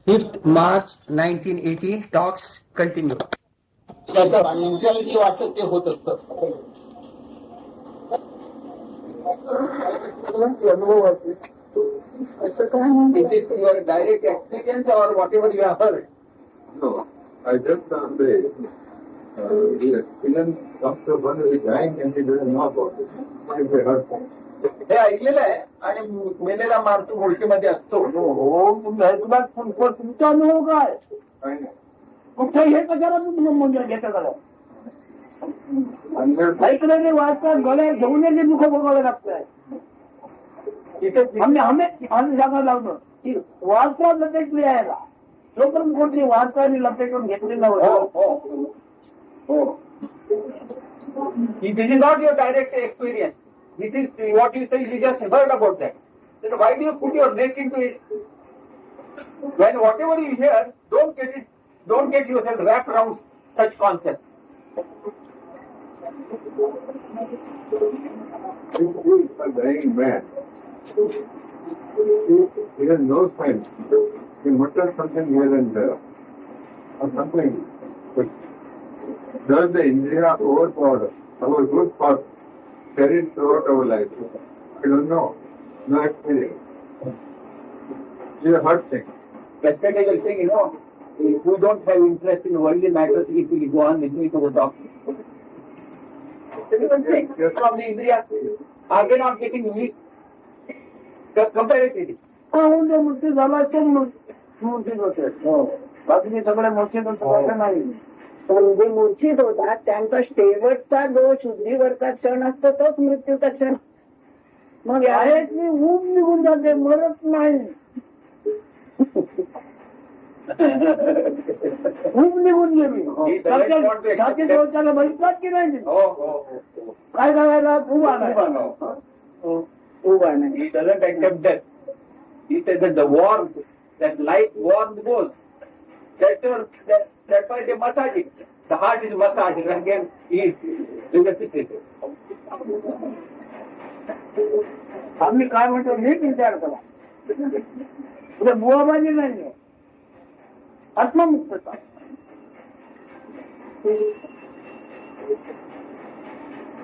5th March 1918, talks continue. फायनान्शियालिटी वाटत ते होत असतं. अनुभवाचे असं काय म्हणजे युअर डायरेक्ट एक्सपिरियन्स और what ever you have heard. No, I just say the experience comes to one who is dying and he doesn't know about it. What is the hurt? हे ऐकलेलं आहे आणि मेलेला मारतो मुळशीमध्ये असतो. तुमचा अनुभव काय कुठे हे कशाला म्हणजे घेतात ऐकलेले वाचतात गळ्या घेऊन दुःख बघावं लागतंय. आम्ही जागा लावलं की वाचता लपेट लिहायला जोपर्यंत कोणती वाचतानी लपेटून घेतली नव्हतं. This is not your direct experience. This is what you say. You just heard about that. Then why do you put your neck into it? When whatever you hear, don't get yourself wrapped around such concepts. This is a dying man. He has no sense. He mutters something here and there, or something. But does the Indriya overpower our good thoughts carried throughout our life? I don't know. No experience. It's a hard thing. Yesterday, thing, if we don't have interest in worldly matters, if we go on listening to the doctor. Yes. From the Indriya, are they not getting weak? Comparatively. मूर्ती झाला मूर्तीत होते. बाकी सगळ्या मूर्तीत होतं नाही. पण जे मूर्छित होतात त्यांचा शेवटचा जो शुद्धीवरचा क्षण असतो तोच मृत्यूचा क्षण. मग आहेत मी ऊब निघून जाते मरत नाही. ऊब निघून गेली त्याला बघितलात की नाही. काय करायला खूप आला He doesn't accept death. He says that the warmth, that light warmth goes. That's why they massage it. The heart is massaged and again he is resuscitated. आम्ही काय म्हणतो नीट विचार करा. तुझ्या बुवाबाजी नाही आत्ममुक्तता.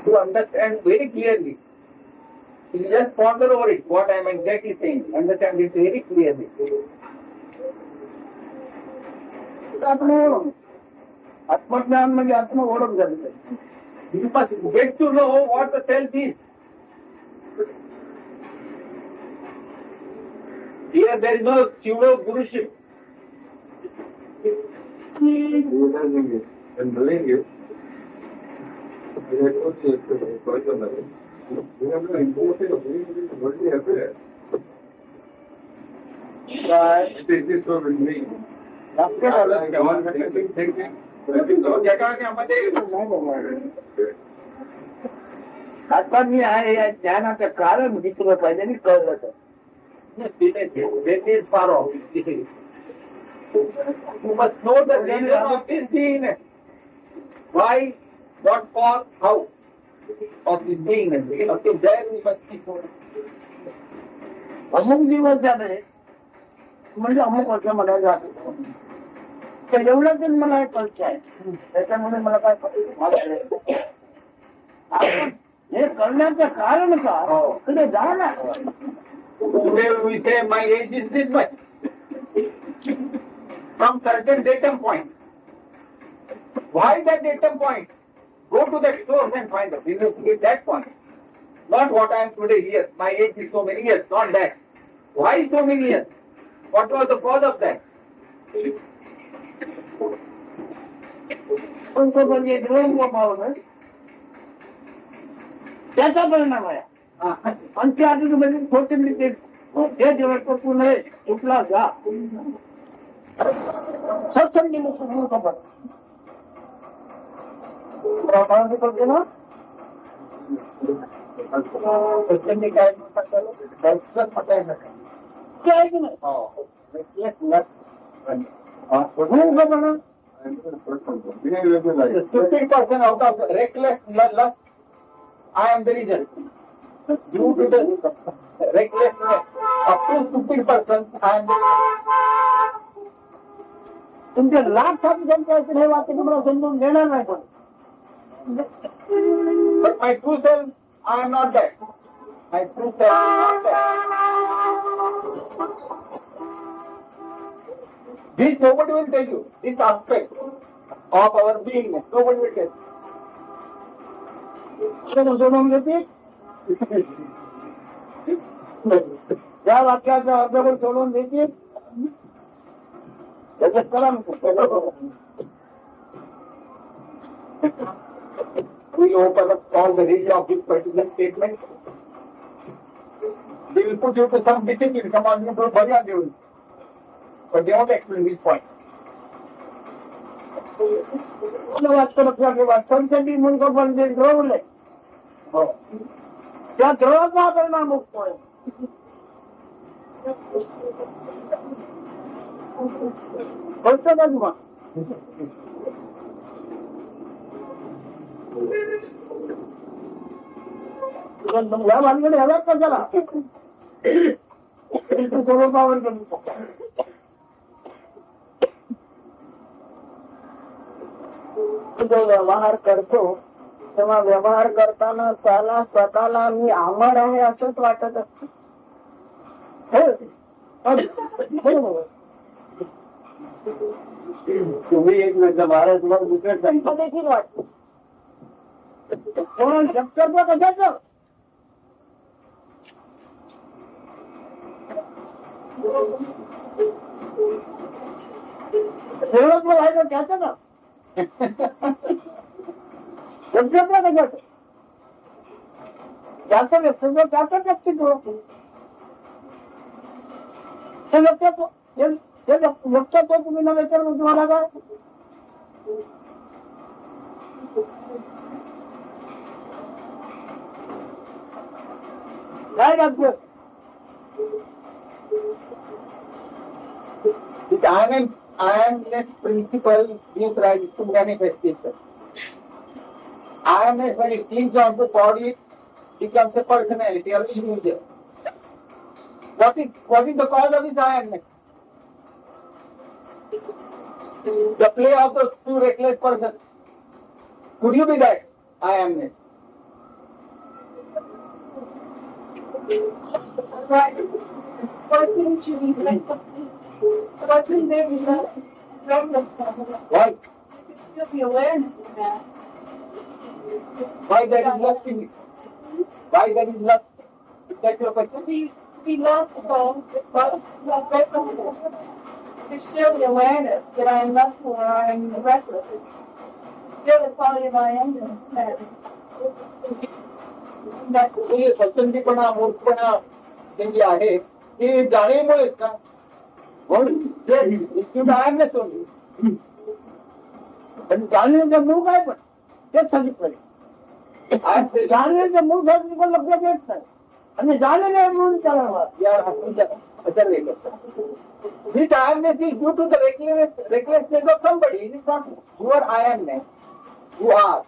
To understand very clearly. You just ponder over it, what I am exactly saying. Understand it very clearly. आत्मज्ञान म्हणजे आत्म ओळख झाली. You must get to know what the self is. Here there is no pseudo guruship. Realizing it and doing it, I told you yesterday, personally, we have no intention of doing this worldly affair. It is so with me. आता मी आहे या ज्ञानाचं कारण दिसलं पाहिजे आणि कळलं तर. That is far off. You must know the reason of this beingness. Why, what, for, how of this beingness. Okay, there we must keep going. अमुक दिवस झाले म्हणजे अमुक वर्ष मला जातो. एवढंच मला कळचं आहे. त्याच्यामुळे मला काय हे करण्याचं कारण का तुझे जा ना. Today we say my age is this much. From certain datum point. Why that datum point? Go to that source and find out. Investigate that point. Not what I am today here. My age is so many years. Not that. Why so many years? What was the cause of that? त्याचा परिणाम आहे. आणि त्या आधी छोटे मिळते ते दिवस पुन्हा कुठला जा सत्संगी मुक्त करतो ना. सत्संगी काय काय की नाही. $50% out of reckless lust, I am the reason. Due to the recklessness up to 50%, I am the reason. तुमचे लाख साधू असतील हे वाक्य तुम्हाला समजून देणार नाही पण. But my true self, I am not that. My true self is not that. This nobody will tell you. This aspect of our beingness, nobody will tell you. सोडून देते या वाक्याचा अर्थ पण सोडून देते त्याच्यात करा We open up all the range of this particular statement. They will put you to some discipline, come on, you don't worry on you. But they won't explain this point. वाटतं लक्षात ठेवा संतती मुलगा पण ते द्रवलंय त्या द्रवाचा परिणाम होतोय कळतं का तुम्हाला या भानगडी हव्यात कशाला स्वरूपावर जो व्यवहार करतो तेव्हा व्यवहार करताना त्याला स्वतःला मी अमर आहे असंच वाटत असत तुम्ही एक मिनिट महाराज तुम्हाला दुसरं सांगितलं देखील वाटत कोण शक्कर्त कशाचं एवढंच बोलायचं त्याचं ना व्यक्तित्व कशाचं त्याचं व्यक्तित्व त्याचं व्यक्तित्व हे व्यक्तित्व व्यक्तित्व तुम्ही नव्हे तर तुम्हाला काय काय वाक्य I am this principle gives rise to manifestation. I am when it clings on to body, becomes a personality or individual. What is the cause of this I amness? The play of those two reckless persons. Could you be that I amness? Right. Why couldn't you be like why couldn't there be love? Why? Still be awareness of that. Why there is lust in it? Why there is lust? Is that your question? Be lustful, but there's still the awareness that I am lustful or I am restless. It's still the quality of I am that. स्वतंत्रपणा मूर्खपणा जे आहे ते जाणीमुळेच का आयमनेस होती पण जाणण्याचं मूळ काय पण तेच सांगितलं जाणण्याचं मूळ सांगितलं पण लक्षात येत नाही आणि जाणले म्हणून त्याला This awareness is due to the recklessness of somebody. It is not your awareness. You are.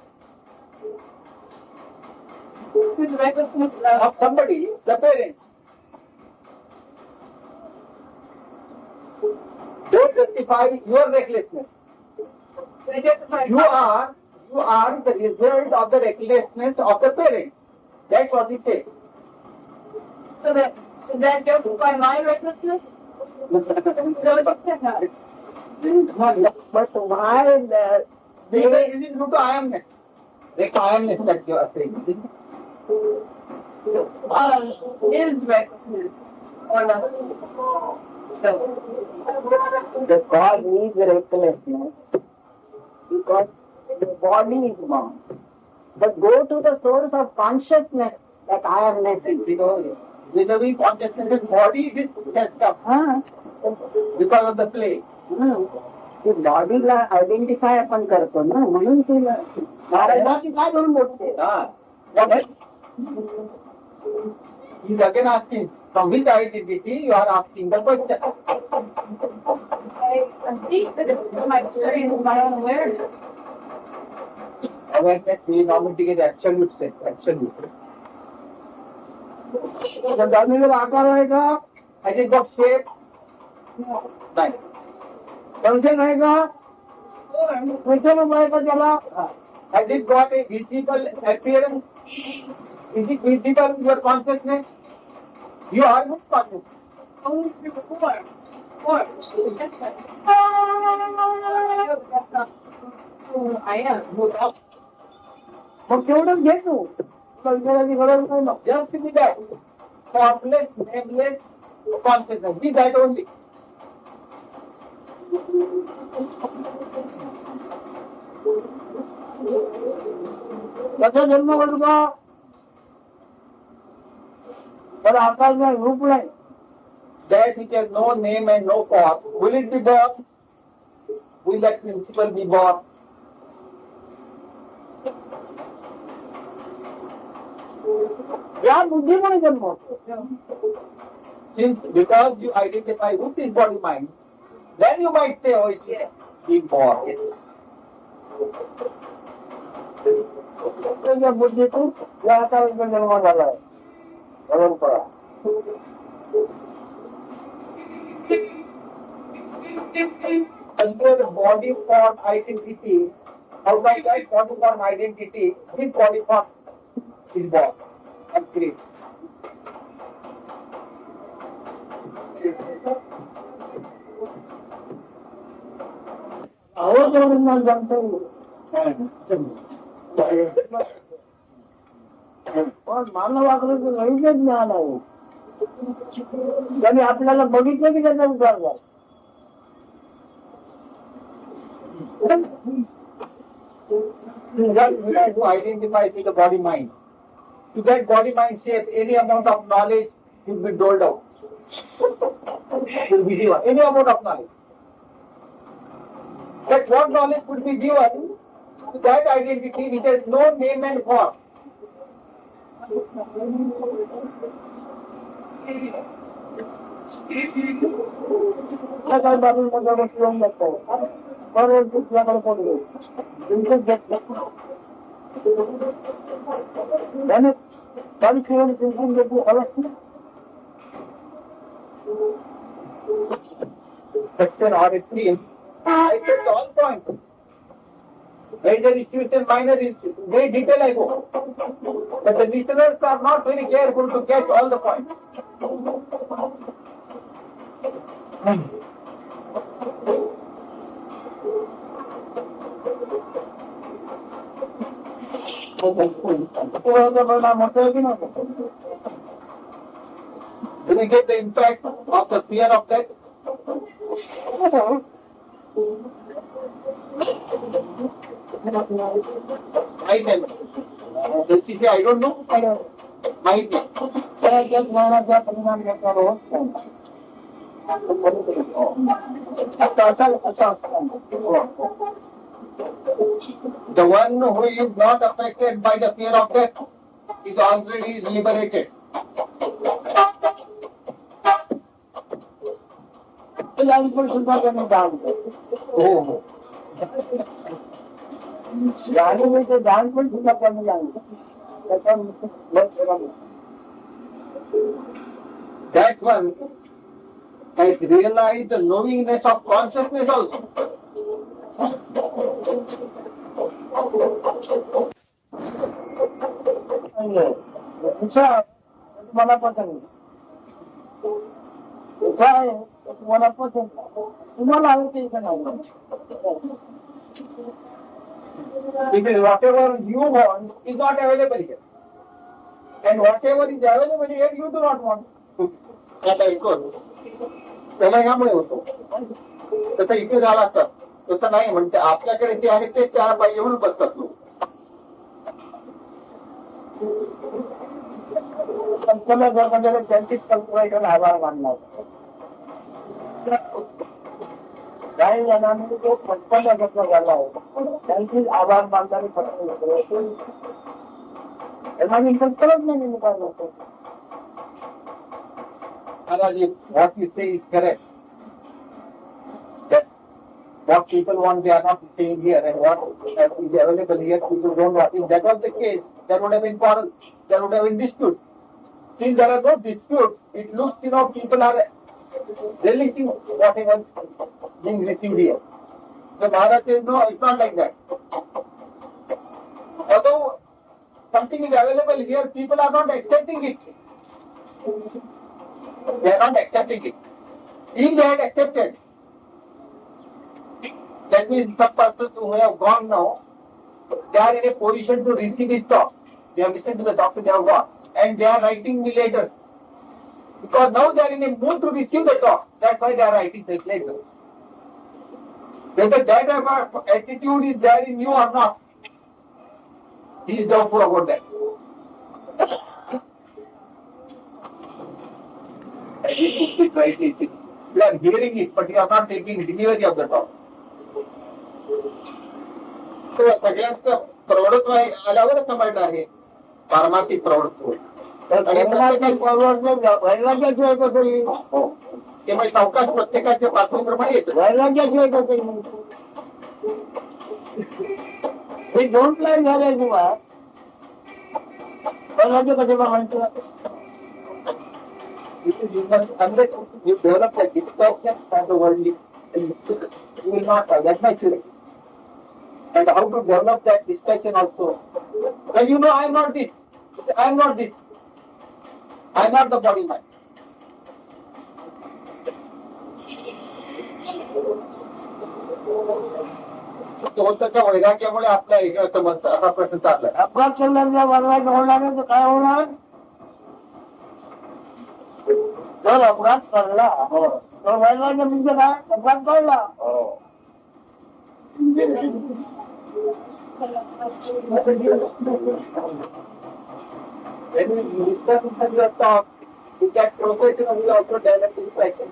Who's the recklessness Of somebody, the parent. Don't justify your recklessness. You are the result of the recklessness of the parent. That's what he said. So that justify my recklessness? So it's but why This is due to awareness. The awareness that you are saying. is recklessness or not? So, the cause is recklessness because the body is bound. But go to the source of consciousness that I am nothing. Whenever consciousness body is just up because of the play. ते बॉडीला identify आपण करतो ना म्हणून तुला महाराजांची काय दोन मोठे He's again asking, from which identity you are asking the question? I think that it's my experience, my own awareness. Awareness may not indicate absolute sense, absolute. जाणीवेला आकार आहे का I think of shape, No. right. Function है क्या? Function में का चला. Has it got a visible appearance? Is it visible in your consciousness? You are not conscious. I am. मग तेवढंच घे तू. कल्पनाची गरज नाही ना. Just be that. Formless, nameless consciousness. Be that only. कसा जन्म करतो तर आकाश में रूप नाही. That which has no name and no form. Will it be born? Will that principle be born? या बुद्धीमुळे जन्म होतो. Since because you identify with this body mind, then you might say, oh, it's being born. त्या बुद्धीतून या आकाराचा जन्म झाला आहे. परंपरा. Consider the body form identity. Out of that body form identity, this body form is born and created. पण मानवाकडे नवीन ज्ञान आहे. त्यांनी आपल्याला बघितलं की त्याचा विचार झाला. Who identifies with the body mind. To that body mind shape, any amount of knowledge will be doled out. Will be given. Any amount of knowledge. But what knowledge would be given to that identity which has no name and form? Then confident thinking that you have section or extreme. I checked all points. Major issues and minor issues. Very detail I go. But the listeners are not very careful to catch all the points. Do we get the impact of the fear of death? Might have. Does she say, I don't know? Might be. The one who is not affected by the fear of death is already liberated. Oh. That one has realized the knowingness of consciousness also. तुम्हाला पसंत तुम्हाला पसंत तुम्हाला हवं ते इथं नाही. Because whatever you want is not available here. And whatever is available here, you do not want. आता ऐकून त्याला ह्यामुळे होतो तसं इथे झाला असतात तसं नाही म्हणते आपल्याकडे जे आहे ते त्याला पाहिजे म्हणून बसतात लोक. कल्पना जर म्हणजे त्यांचीच कल्पना आभार मानला होता. काही जणांनी जो कल्पना जसा झाला आहे त्यांचीच आभार मानणारी त्यांना मी कल्पनाच नाही निकाल होतो. What you say is correct. That what people want, they are not saying here, and what is available here, people don't want. If that was the case, there would have been quarrel, there would have been dispute. Since there are no disputes, it looks, people are releasing whatever being received here. So Maharaj says, no, it's not like that. Although something is available here, people are not accepting it. They are not accepting it. If they had accepted, that means some persons who have gone now, they are in a position to receive his talk. They have listened to the talk, they have gone. And they are writing me letters. Because now they are in a mood to receive the talk. That's why they are writing this letter. Whether that attitude is there in you or not, he is doubtful about that. You are hearing it, but you are not taking delivery of the talk. तो सगळ्यांचं प्रवृत्व आल्यावर समजलं आहे पारमार्थिक प्रवृत्व वैराग्याशिवाय कसं येईल? त्यामुळे सावकाश प्रत्येकाच्या पातळीप्रमाणे येतं. वैराग्याशिवाय कसं येईल? हे दोन क्लास झाल्याशिवाय वैराग्य कसे म्हणतो? You develop the distortion of the worldly. You will not that's my theory. And how to develop that distortion also. When you know I am not this, I am not this, I am not the body mind. स्वतःच्या वैराग्यामुळे आपल्या वेगळं समजतं असा प्रश्न चाललाय. अपघात केल्याचा वैराग्य होणार नाही तर काय होणार? जर अपघात कळला तर वैराग्य म्हणजे काय? अपघात कळला. When you listen to your talk, with that profession will also develop dispassion.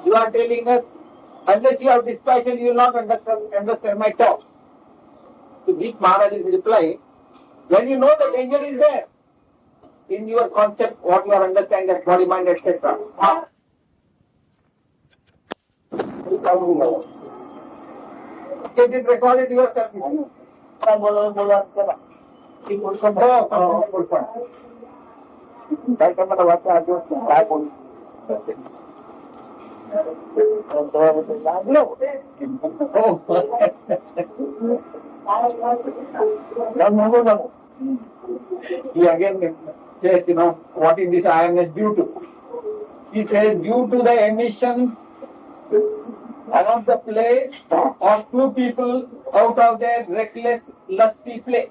You are telling us, unless you have dispassion, you will not understand my talk. To which Maharaj is replying, when you know the danger is there, in your concept, what you are understanding, that body, mind, etc. Get it recorded yourself. काय बोला चला काय मला वाटतं आठवत नाही काय बोलू लागलो He again says, what is this I am due to? He says, due to the emission of the play of two people out of their reckless, lusty play.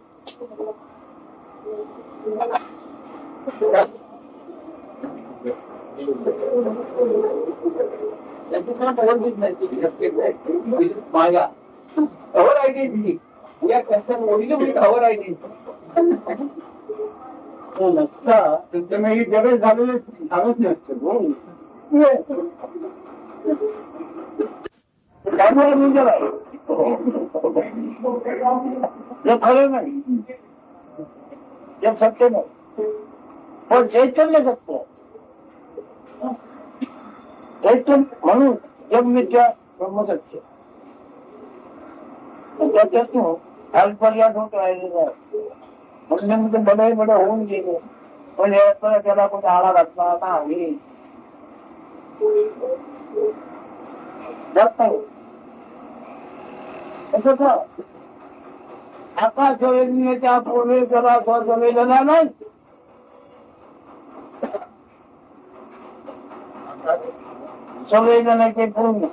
That is not our business. It is Maya. Our identity. We are concerned only with our identity. त्याच्यामुळे ही गरज झालेली झालंच नसतं. त्यामुळे म्हणजे काय हे खरं नाही हे सत्य नाही पण चैतन्य सत्य चैतन्य म्हणून जगमिथ्या ब्रह्मसत्य त्याच्यातून अल्पर्याद होत राहिलेला म्हणून बडे बडे होऊन गेले पण त्याला कोणी आळा घातला नाही जात नाही आकाश वेदनेच्या पूर्वी त्याला स्वसंवेदना नाही संवेदनाचे पूर्ण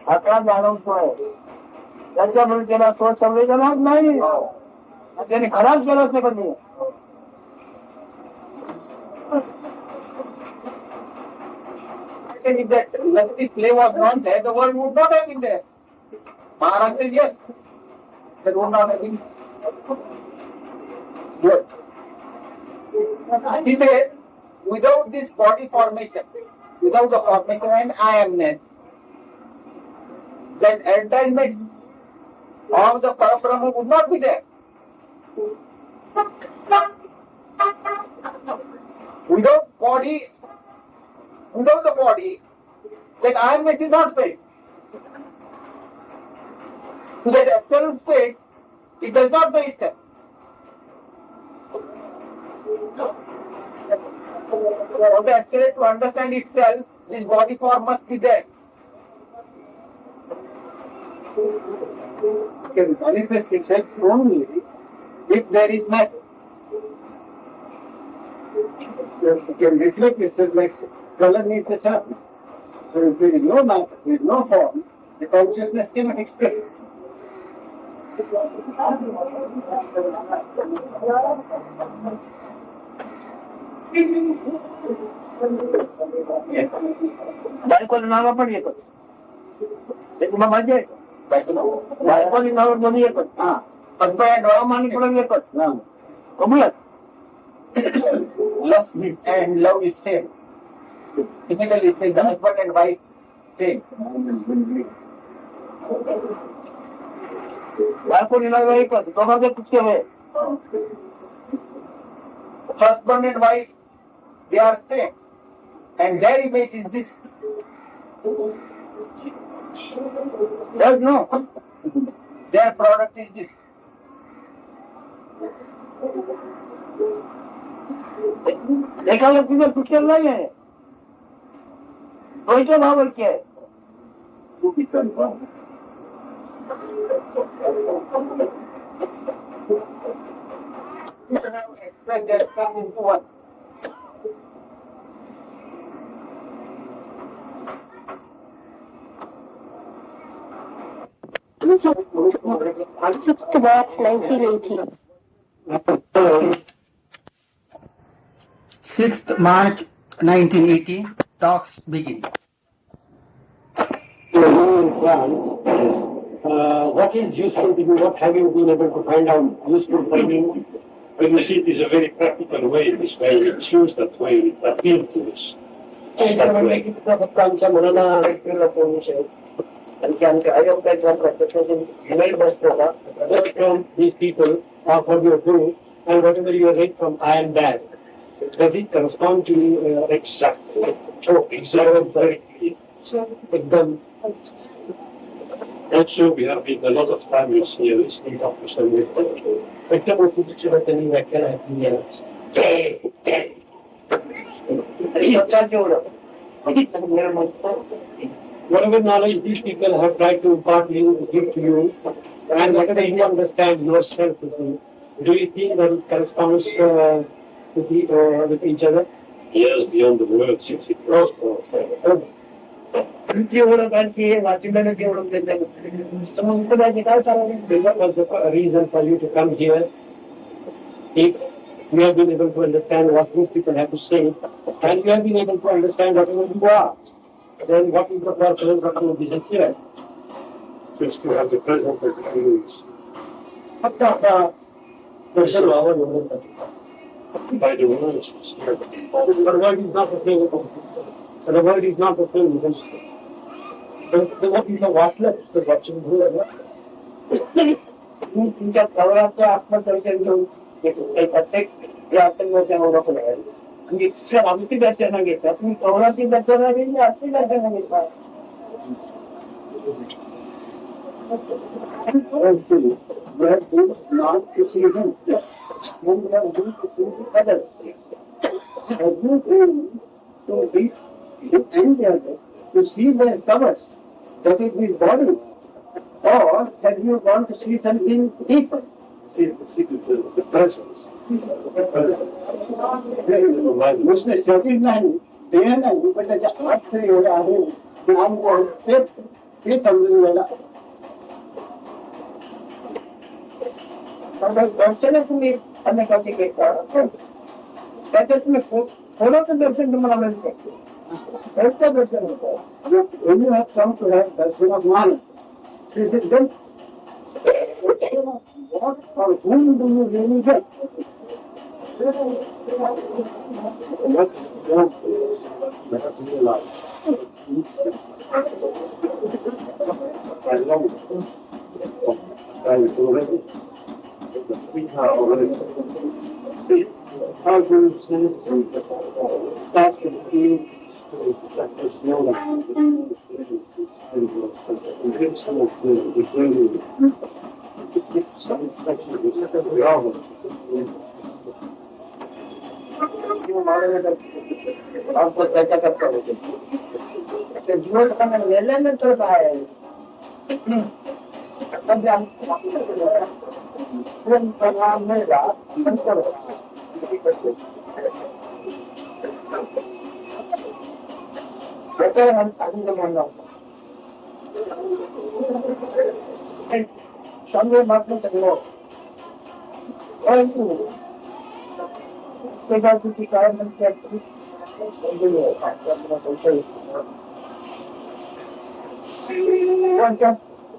आकडा जाणवतोय त्याच्यामुळे त्याला स्वसंवेदनाच नाही त्याने खराब केलं असते कधी If that lusty play was not there, the world would not have been there. Maharaj said yes, that would not have been good. He said, without this body formation, without the formation and I amness, that entertainment of the Parabrahma would not be there. Without body, without the body, that I am is not felt. To that absolute state, it does not know itself. For the absolute to understand itself, this body form must be there. can manifest itself only if there is matter. It can reflect itself like color needs a sharpness. So if there is no matter, there is no form, the consciousness cannot express it. बायकोला नाव पण एकच ते तुम्हाला माहिती आहे बायकोली नाव दोन्ही एकच फक्त या डोळामानी पण एकच कमलत Love and love is same. Typically, it's the husband and wife same. बायकोली नाव एकच दोघांचे पुस्तक आहे Husband and wife, they are same. And their image is this. Does no. Their product is this. एकाला तुझं पुस्तक नाही आहे द्वैत भावाची आहे Express their come into one. Sixth March 1980. 6th March 1980, talks begin. What is useful to you? What have you been able to find out useful for you? When you see it is a very practical way, this way we choose that way, it appeals to us. फक्त आमच्या मनाला केलं विषय आणि आमच्या अयोग्याच्या प्रत्यक्षाची बसतो from these people of what you do and whatever you read from I am bad. Does it correspond to Exactly. Oh, exactly. Very clear. एकदम Also, we have been a lot of families here listening to some एकदम उपयुक्त त्यांनी व्याख्यान ऐकली whatever knowledge these people have tried to impart you, give to you, and whatever you understand yourself, do you think that it corresponds with each other? years beyond the words, it's it goes जेवढं आणखी हे वाचलेलं जेवढं त्याच्या मग त्याची काय करावं What was the reason for you to come here? If you have been able to understand what these people have to say, and you have been able to understand whatever you are, then what is the purpose of your visit here? just to have the present experience. फक्त आता दर्शन व्हावं एवढं. By the words, it's here. The word is not the thing. The word is not the thing. The what is the वाटलं तर वाचून तुमच्या कवराचं आत्मदर्शन घेऊन प्रत्येक जे आत्मदर्शन ओळखलं आहे म्हणजे आमची दर्शनं घेतात तुम्ही कवराची दर्शनं घेतली आमची दर्शनं घेतात Not to see him. When we have been to see others. Have you been to reach and the other to see their covers, that is these bodies? Or have you gone to see something deeper? See the presence. नुसतं शरीर नाही, देह नाही, पण त्याच्या अर्थ एवढं आहे की आमचं ते समजून गेला. दर्शन तुम्ही अनेकांची घेता त्याच्यात तुम्ही थोडंसं दर्शन तुम्हाला मिळतं दर्शन होतं. When you have come to have darshan of knowledge, this is then what or whom do you really get? त्याच्या करता होते जीवन वेळल्यानंतर काय चांगले मात्र चांगलं परंतु ते बाजूची काय म्हणतात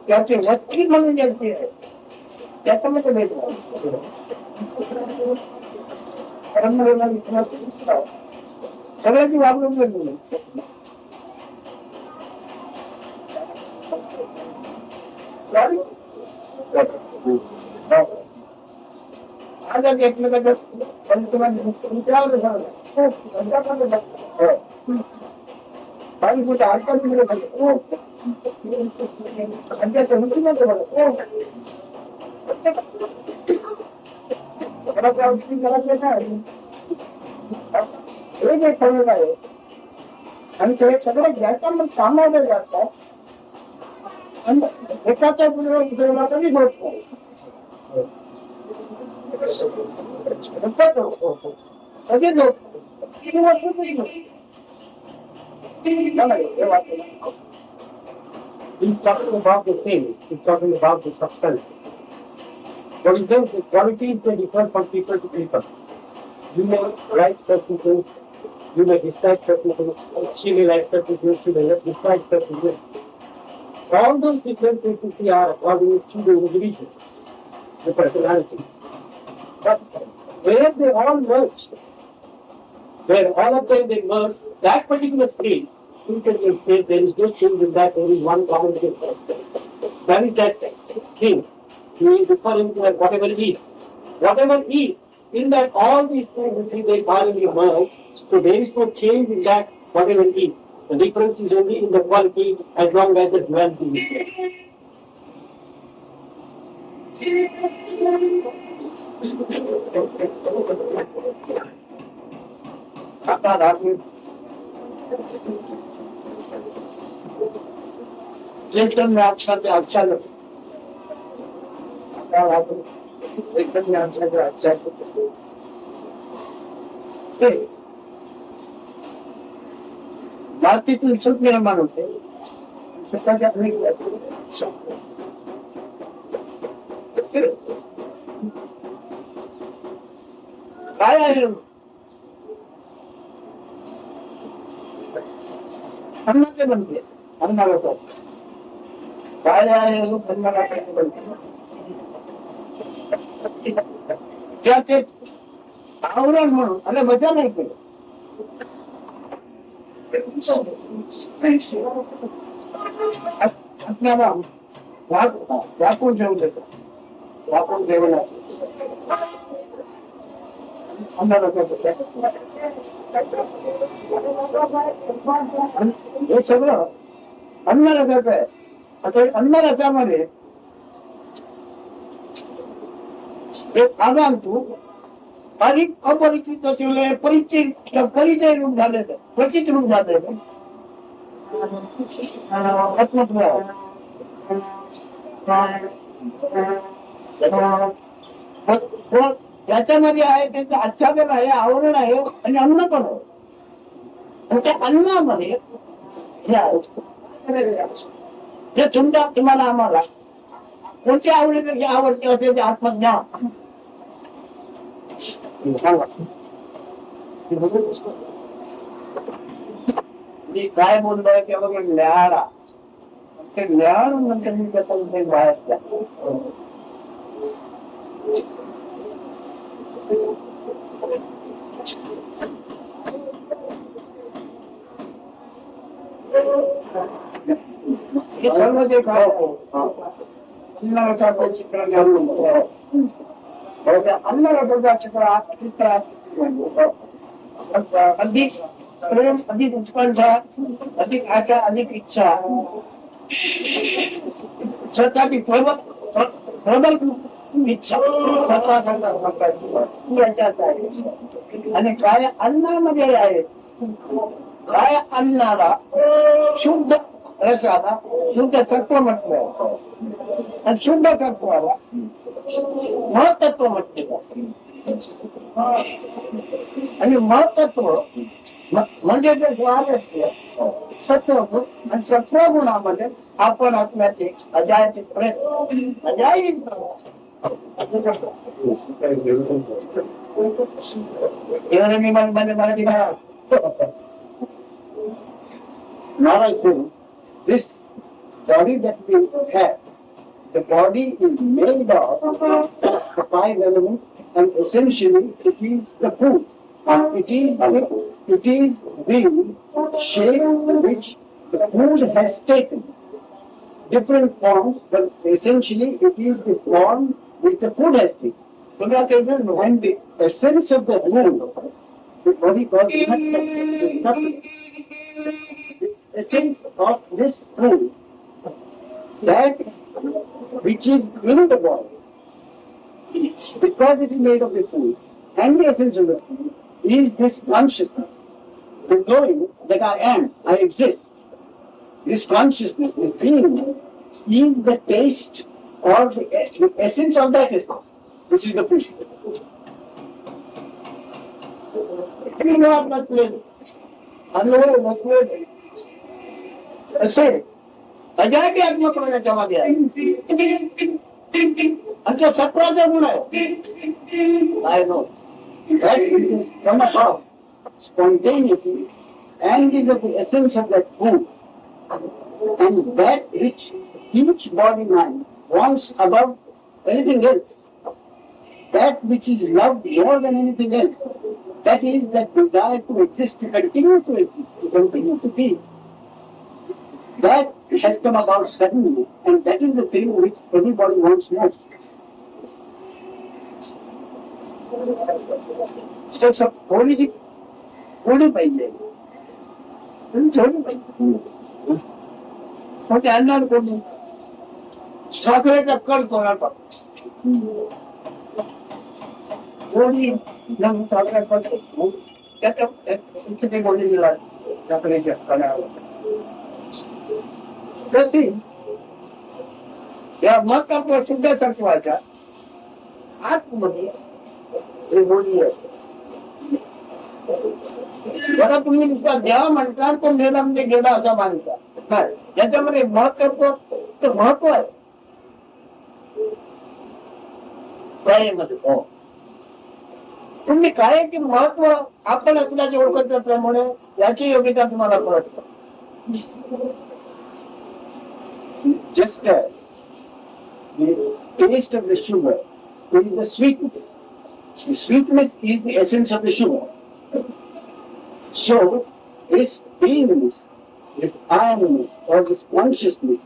त्याचे वकील म्हणून ज्यांची आहे त्याच्यामध्ये भेट परंपरेला सगळ्याची वागणूक वेगळी आज एकमेकांच्या काही कुठे आजकाल तिकडे हे ठरलेलं आहे आणि ते सगळे ज्याच्या मग कामाला जातात आणि एकाच्या पुढे कधी होत नाही कधी लोक 3 वर्ष He's talking about the thing, he's talking about the substance. For example, qualities may differ from people to people. You may like certain things, you may dislike certain things, she may like certain things, she may not dislike certain things. All those differences are according to the individual, the personality. But where they all merge, where all of them they merge, that particular state, there is no change in that, there is one common thing. That is that thing. He is referring to that whatever is. Whatever is, in that all these things, you see, they finally merge. So there is no change in that whatever is. The difference is only in the quality as long as the duality is there. एकदम आजकाल अच्छा एकदम अच्छा भारतीतून सुख निर्माण होते सुखाच्या अनेक काय आहे अन्नाचे बनते अन्नाला काय आहे अन्नाला बनते त्याचे आवरण म्हणून आणि मजा नाही केलं आपल्याला वाकून ठेवून देतो वाकून ठेवून हे सगळं अन्नरसाचं आहे आता अन्नरसामध्ये एक आगांतू अधिक अपरिचित असलेले परिचय रूप झालेलं प्रचित रूप झालेलं त्याच्यामध्ये आहे त्यांचं आच्छादन आहे आवरण आहे आणि अन्न पण आहे आणि त्या अन्नामध्ये जे तुमच्या तुम्हाला आम्हाला कोणत्या आवडीपेक्षा आवडते असेल ते आत्मज्ञान मी काय बोललोय ते बघ न्याहाळा ते ज्ञान म्हणजे मी त्याच्यामध्ये बाहेर हे सर्व जे काय अन्नरसाचं चित्र अन्नरसाचं चित्र अधिक प्रेम अधिक उत्कंठा अधिक आशा अधिक इच्छा स्वतःची प्रबल इच्छा याच्यात आहे आणि काय अन्नामध्ये आहे काय अन्नाला शुद्ध रसाला शुद्ध तत्व म्हटलंय आणि शुद्ध तत्वाला महत्त्व म्हटले जाते. आणि महत्त्व म्हणजे ते स्वारस्य सत्व आणि सत्वगुणामध्ये आपण असण्याचे अजायचे प्रयत्न अजायी मी Marathi Maharaj says, this body that we have, the body is made of the 5 elements, and essentially it is the food. It is the shape which the food has taken. Different forms, but essentially it is the form which the food has taken. So that is when the essence of the food, the body calls nothing. The essence of this food, that which is in the body, because it is made of the food, and the essence of the food is this consciousness, the knowing that I am, I exist. This consciousness, this feeling, is the taste or the essence of that essence. This is the fish. You know, I'm not playing. I know I'm not playing. असे अजायबी आत्मकरणाच्या मध्ये आहे. आणि तो सत्वाचा गुण आहे. I know that it is come about spontaneously and is of the essence of that food, and that which each body mind wants above anything else, that which is loved more than anything else, that is that desire to exist, to continue to exist, to continue to be. That has come about suddenly, and that is the thing which everybody wants most. So थोडी पाहिजे, थोडी पाहिजे. मग ते आणणार कोणी? साखरेचा कण कोणाला? थोडी साखरे करतो त्याच्या किती बोली दिला साखरेच्या कणावर. कधी या महत्त्व शुद्ध तत्वाच्या आतमध्ये हे बोली आहे. जरा तुम्ही नुसता देवा म्हणता तो मेला म्हणजे गेला असा मानता. काय याच्यामध्ये महत्त्व तर महत्व आहे कायमध्ये. हो, तुम्ही काय की महत्व आपण असल्याचे ओळखत असल्यामुळे याची योग्यता तुम्हाला कळत. Just as the taste of the sugar is the sweetness, the sweetness is the essence of the sugar. So this beingness, this I amness, or this consciousness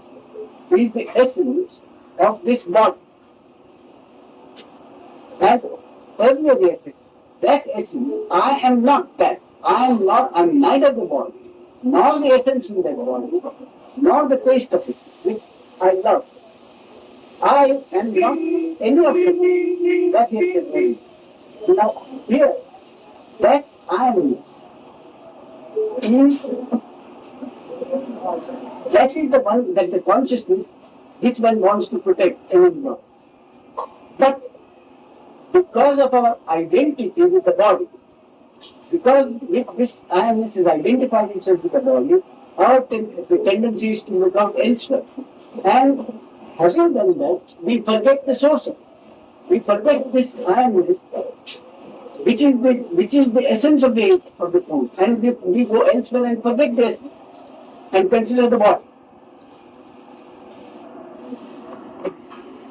is the essence of this body. And earlier they said, that essence, I am not that. I am neither the body, nor the essence in that body, nor the taste of it, which I love. I am not any of them. That is the thing. Now here, that I am that is the one, that the consciousness which one wants to protect and love. But because of our identity with the body, because if this I amness is identified itself with the body, our tendency is to look out elsewhere. And having done that, we forget the source of it. We forget this I amness, which is the essence of the food, and we go elsewhere and forget this and consider the body.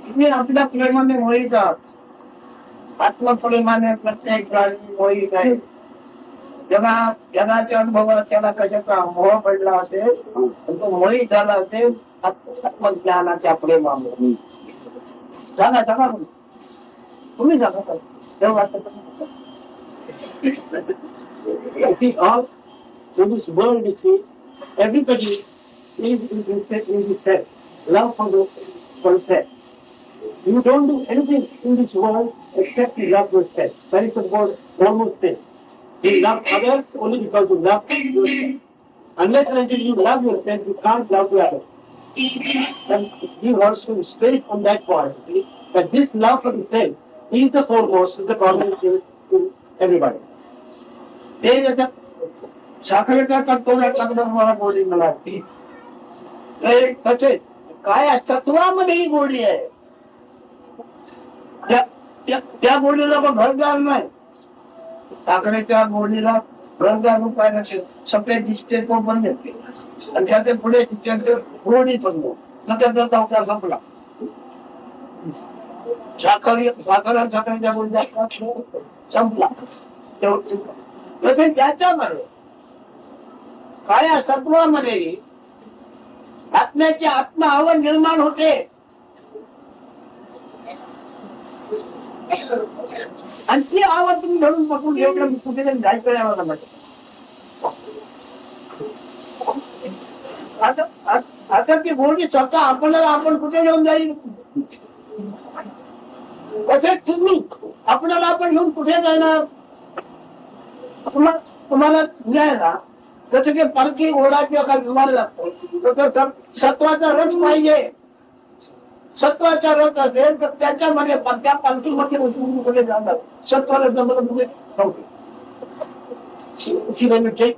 तुम्ही आपल्या प्रेमाने मोहित आहात. आत्मप्रेमाने प्रत्येक प्राणी मोहित आहे. जगाच्या अनुभवात त्याला कशाचा मोह पडला असेल, तो मोहित झाला असेल आत्मज्ञानाच्या प्रेमामुळे. सांगा सांगा तुम्ही सांगा तेव्हा वाटत. All in this world is everybody is interested in self, love for self. You don't do anything in this world except you love yourself. That is the foremost thing. You love others only because you love yourself. Unless and until you love yourself, you can't love the others. And he wants to stress on that point, see, that this love for the self is the foremost, is the combination to everybody. ते जसं साखरेचा कटोरा चांगला मला गोडी लागते तसेच काय तत्वामध्येही गोडी आहे त्या गोडीला पण भरदार नाही साखरेच्या गोडीला भरदार उपाय नसेल सफेद दिसते तो पण येते आणि त्याच्या पुढे गोडी पण मग त्याचा चौथा संपला साखरेच्या गोडीला संपला तसे त्याच्यामध्ये काय तत्वामध्ये आत्म्याची आत्मा आवड निर्माण होते आणि ती आवड तुम्ही धरून पकडून ठेवलं कुठे जायचं नाही मला म्हटलं आता ती गोडी स्वतः आपल्याला आपण कुठे घेऊन जाईल कसे तुम्ही आपल्याला आपण घेऊन कुठे जाणार तुम्हाला न्यायला जसं की परकी घोडा किंवा काही विमान लागतो तर सत्वाचा रस पाहिजे सत्वाचा रस असेल तर त्याच्यामध्ये त्या पालखीमध्ये कुठे जाणार सत्वाला जमलं कुठे नव्हते See, when you take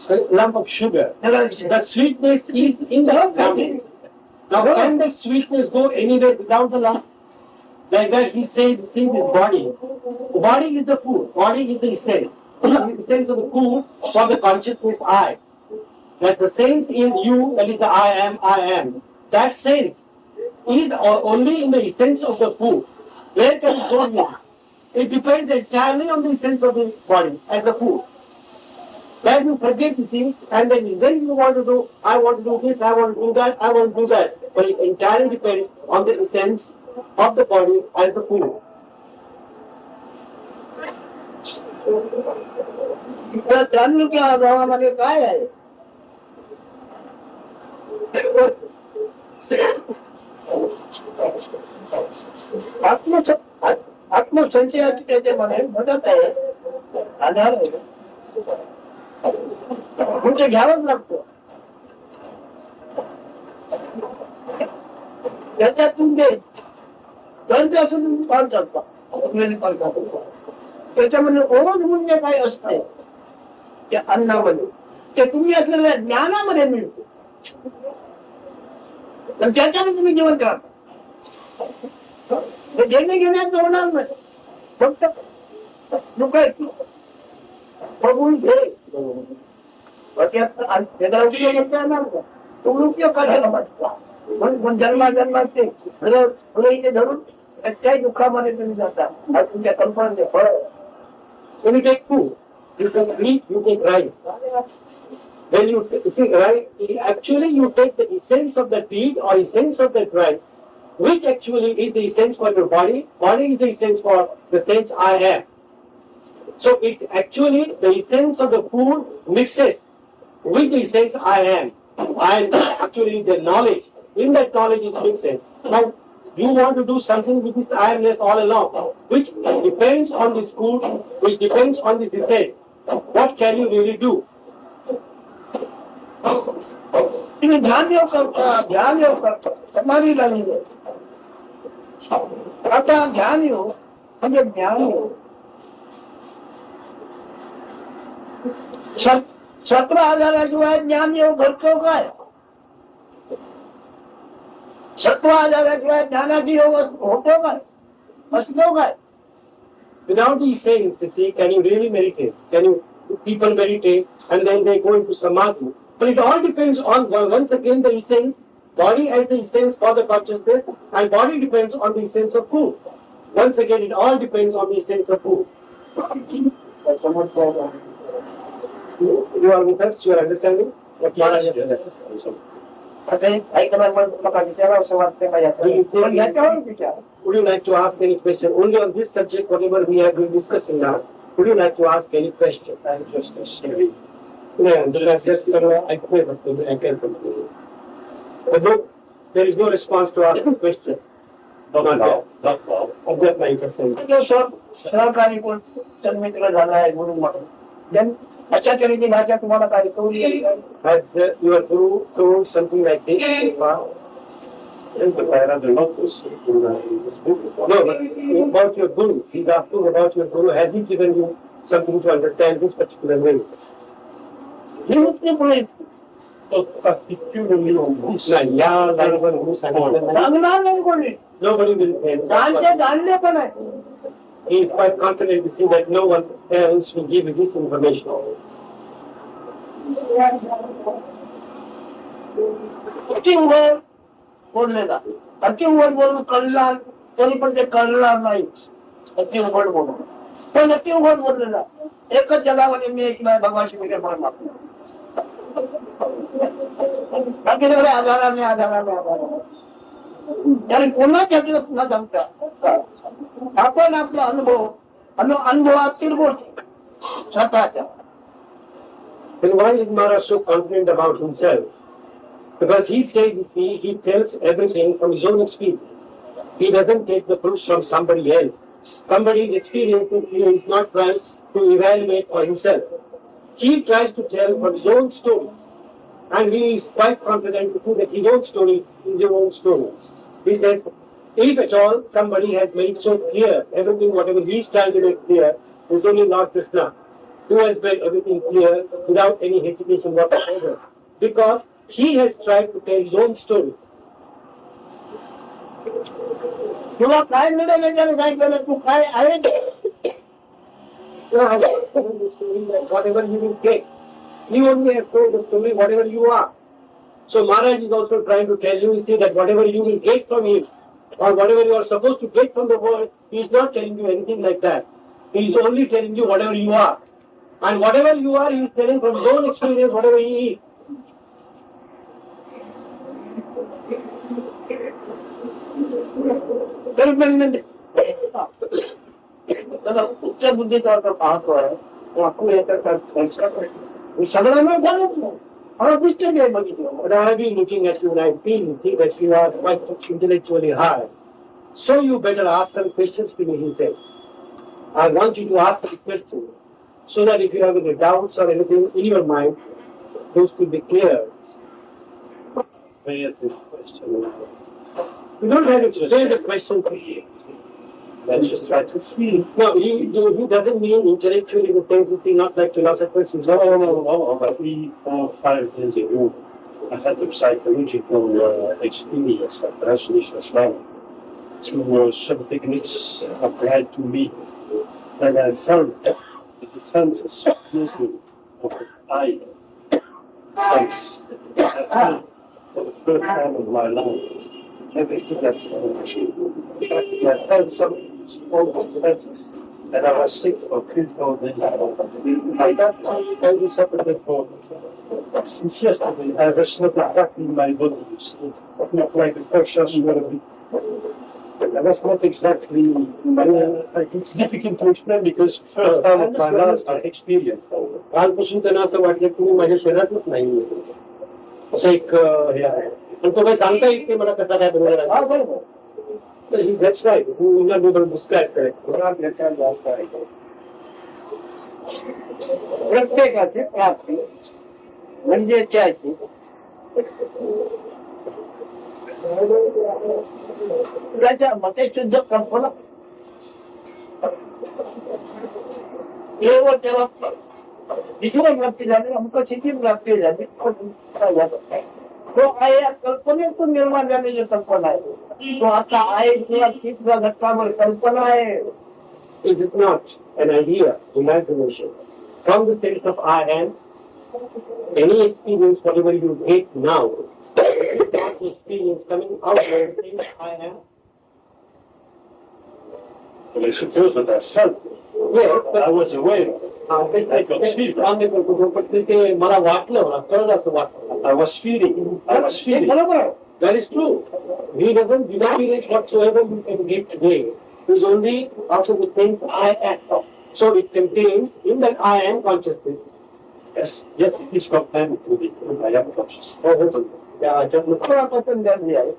a lump of sugar, the sweetness is in the body. Now, can that sweetness go anywhere without the lump? Like that, he says, see this body. The body is the food. Body is the essence. The essence of the food for the consciousness I. That the sense in you, that is the I am. That sense is only in the essence of the food. Where can it go in? It depends entirely on the essence of the body and the food. Then you forget the things and then you want to do, I want to do this, I want to do that, I want to do that. But it entirely depends on the essence of the body and the food. तालुक्या गावामध्ये काय आहे आत्मसंचयाची त्याच्यामध्ये मदत आहे आधार आहे तुमचे घ्यावंच लागतं त्याच्यातून ते त्यांच्यापासून तुम्ही कॉल करता कॉल करता त्याच्यामध्ये ओढ म्हणजे काय असते त्या अन्नामध्ये ते तुम्ही असलेल्या ज्ञानामध्ये मिळते तर त्याच्याने तुम्ही जेवण करता देणे घेण्याचं होणार नाही फक्त लोक बघून घे त्याचा उपयोग येणार का तुम्ही उपयोग करायला म्हटला म्हणून जन्माजन्मात ते फुलं इथे धरून त्याच्याही दुःखामध्ये तुम्ही जाता तुमच्या कल्पनेचे फळ When you take food, you can eat, you take rice. When you take rice, actually you take the essence of that feed or essence of that rice, which actually is the essence for your body. Body is the essence for the sense I am. So it actually, the essence of the food mixes with the essence I am. And actually the knowledge, in that knowledge is mixed. Now, you want to do something with this I amness all along, which depends on this food, which depends on this essence. What can you really do? तुम्ही ध्यान योग करता समाधी लागली आता ध्यान योग म्हणजे ज्ञान योग 17,000 ज्ञान योग घडतो काय 17,000 ज्ञानाची योग होतो काय असतो काय Without these sayings, you see, can you really meditate? Can you people meditate and then they go into samadhi? But it all depends on once again the essence, body as the essence for the consciousness, and body depends on the essence of food. Once again, it all depends on the essence of food. You are with us? You are understanding? What Maharaj has said? आता ऐकणार मला विचारावं असं वाटतं माझ्या पण याच्यावर विचार Would you like to ask any question? Only on this subject, whatever we have been discussing now, would you like to ask any question? I am just listening. Yeah, just I can continue. But no, there is no response to ask the question. Not now. Of that 9%. सहकारी कोण जन्मित्र झाला आहे गुरु म्हणून अच्छा तरीके भाषा तुम्हारा कार्य कौन है? Has your Guru told something like this? But I rather not to see in this book. No, but about your Guru. He's asking about your Guru. Has he given you something to understand this particular way? He was simply Particularly on this. Yeah, nobody will tell. जानने पर है He is quite confident to see that no one else will give you this information. अंतिम word बोललेला अंतिम word बोलून कळणार तरी पण ते कळणार नाही अंतिम वर्ड बोलून पण अंतिम वर्ड बोललेला एकच जगामध्ये मी एक नाही भगवान श्री परमात्मा बाकीकडे आधाराने त्याने कोणासाठी पुन्हा जमता आपण आपला अनुभवातील गोष्टी स्वतःच्या. Then why is Maharaj so confident about himself? Because he says, you see, he tells everything from his own experience. He doesn't take the proofs from somebody else. Somebody's experience he is not trying to evaluate for himself. He tries to tell from his own story. And he is quite confident to say that his own story is his own story. He says, if at all somebody has made so clear everything, whatever he is trying to make clear, is only Lord Krishna, who has made everything clear without any hesitation whatsoever. Because he has tried to tell his own story. तुला काय मिळेल याच्याने सांगितलं तू काय आहे Whatever you will get, he only has told the story, whatever you are. So Maharaj is also trying to tell you, see, that whatever you will get from him, or whatever you are supposed to get from the world, he is not telling you anything like that. He is only telling you whatever you are. And whatever you are, he is telling from his own experience, whatever he is. त्याला उच्च बुद्धीचा अर्थ पाहतो आहे वाकू याचा सगळ्यांना झालंच नाही दिसते काय बघितलं. But I have been looking at you and I feel, see, that you are quite intellectually high. So you better ask some questions to me, he said. I want you to ask some questions, so that if you have any doubts or anything in your mind, those could be clear. May I ask this question? You don't have to say the question to you. Let's just try to see. No, he doesn't mean intellectually the same thing, not like philosophers. No, but 3, 4, 5 years ago, I had a psychological experience of resolution as well. To some techniques applied to me. And I felt the defenses of the eye. Thanks. I felt for the first time in my life. Everything that's I felt some small defenses. And I was sick for 3,000 years. I got I was suffering for since yesterday. I was not exactly in my body. Not like the conscious were a bit. That's not exactly, it's difficult to explain because first time of my life I experienced. कालपासून त्यांना असं वाटलं की मी माझ्या शरीरातच नाही असं एक हे आहे पण तो काही सांगता येत नाही मला कसा काय बरोबर. That's right. You will not be able to describe correctly. प्रत्येकाची प्राप्ती म्हणजे त्याची त्याच्या मते शुद्ध कल्पना केवळ त्याला दुसरी प्राप्ती झाली अमुक स्थिती प्राप्ती झाली तो आहे या कल्पनेतून निर्माण झालेली कल्पना आहे तो आता आहे किंवा तिसऱ्या घटकावर कल्पना आहे. Is it not an idea, imagination, from the sense of I am? Any experience, whatever you get now, is not the experience coming out of the sense I am? Well, I suppose that I felt it. Yes, but I was aware of it. I could feel it. मला वाटलं कळलं असं वाटलं. I was feeling. बरोबर आहे. That is true. He doesn't experience whatsoever you can get today. It is only out of the sense I am. So it contains in that I am consciousness. Yes, it is compared to the I am conscious. मुळापासून ज्ञानी आहे.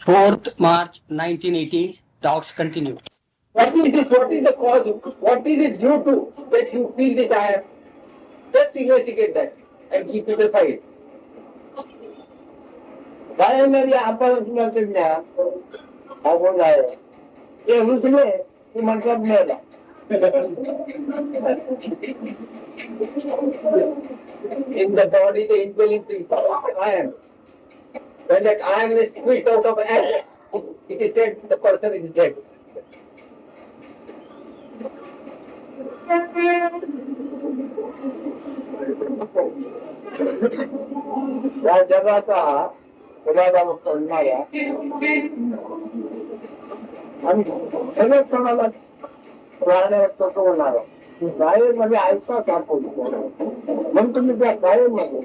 4th March 1980, talks continue. What is this? What is the cause? What is it due to that you feel this I am? Just investigate that and keep it aside. Finally, apartment ज्ञान आपण आहे ते रुसले की म्हणतात मेला In the body, the indwelling principle I am. When that I am is squeezed out of air, it is said the person is dead. या जगाचा पुरावा करणारा आणि सगळ्यात कोणाला प्राण्यात होणार गायेमध्ये ऐका टाकून मग तुम्ही त्या गायेमध्ये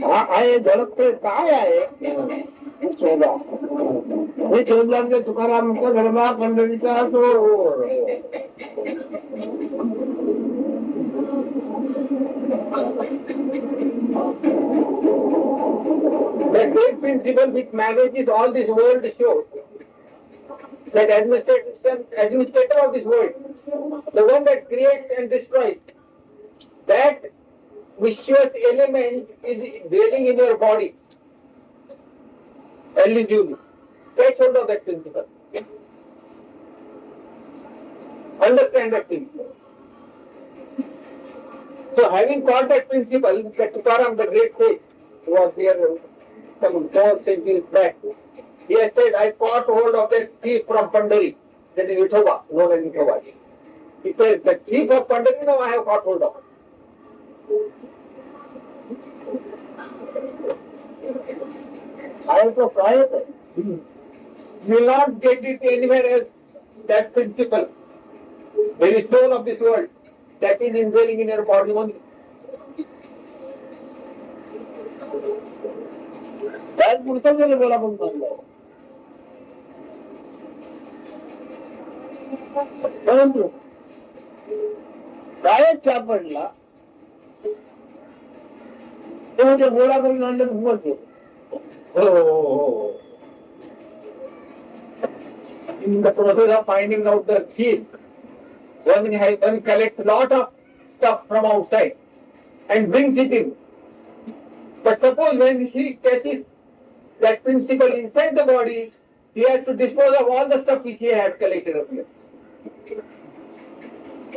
हा आहे झडपते काय आहे हे शोधा हे शोधल्यानंतर तुकारामचा धर्मा पंढरीचा तो The great principle which manages all this world shows that administrator of this world, the one that creates and destroys, that vicious element is dwelling in your body. Elusive. Take hold of that principle. Understand that principle. So having caught that principle, that Tukaram, the great sage, who was here some 4 centuries back, he has said, I caught hold of that thief from Pandari, that is Vithoba, known as Vithoba. He says, the thief of Pandari now I have caught hold of. आहे तो काय You will not get it anywhere else, that principle, very soul of this world, that is indwelling in your body only. काय पुढचं गेलं बोला पण चाललं परंतु काय सापडला ते म्हणजे गोळा करून आणलं घुमत In the process of finding out the thief, one collects lot of stuff from outside and brings it in. But suppose when he catches that principle inside the body, he has to dispose of all the stuff which he had collected up here.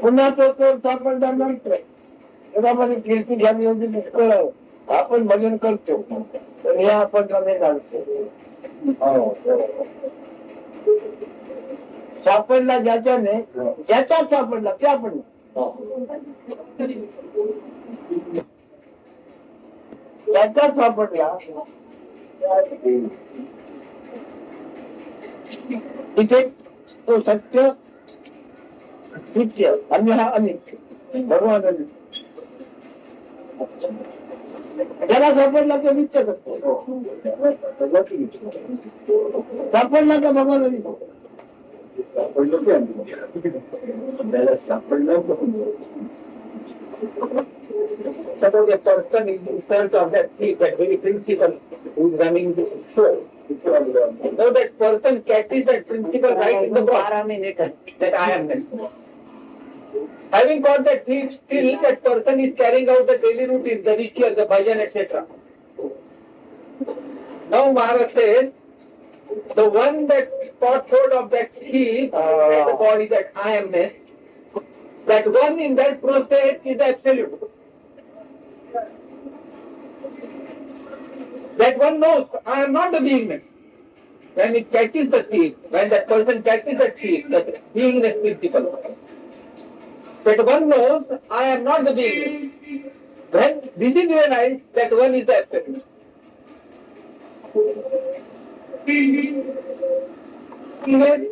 पुन्हा तो सापडल्यानंतर त्यामध्ये कीर्ती घ्यावी म्हणजे निष्कळ आपण भजन करतो तर हे आपण कमी घालतो सापडला ज्याच्याने ज्याच्यात सापडला ते आपण त्याच्यात सापडला तिथे तो सत्य नित्य आणि हा अनित्य भगवान ज्याला सापडला तो नित्य करतो सापडला का भगवान त्याला सापडलं Suppose a person is in search of that thief, that very principle who is running the show. Now that person catches that principle right in the body, that I am this. Having got that thief, still that person is carrying out the daily routine, the ritual, the bhajan, etc. Now Maharaj says, the one that caught hold of that thief, the body, that I amness, that one in that process is absolute. That one knows, I am not the beingness. When it catches the thief, when that person catches the thief, the beingness principle, that one knows, I am not the beingness. When this is realized, that one is the absolute. Beingness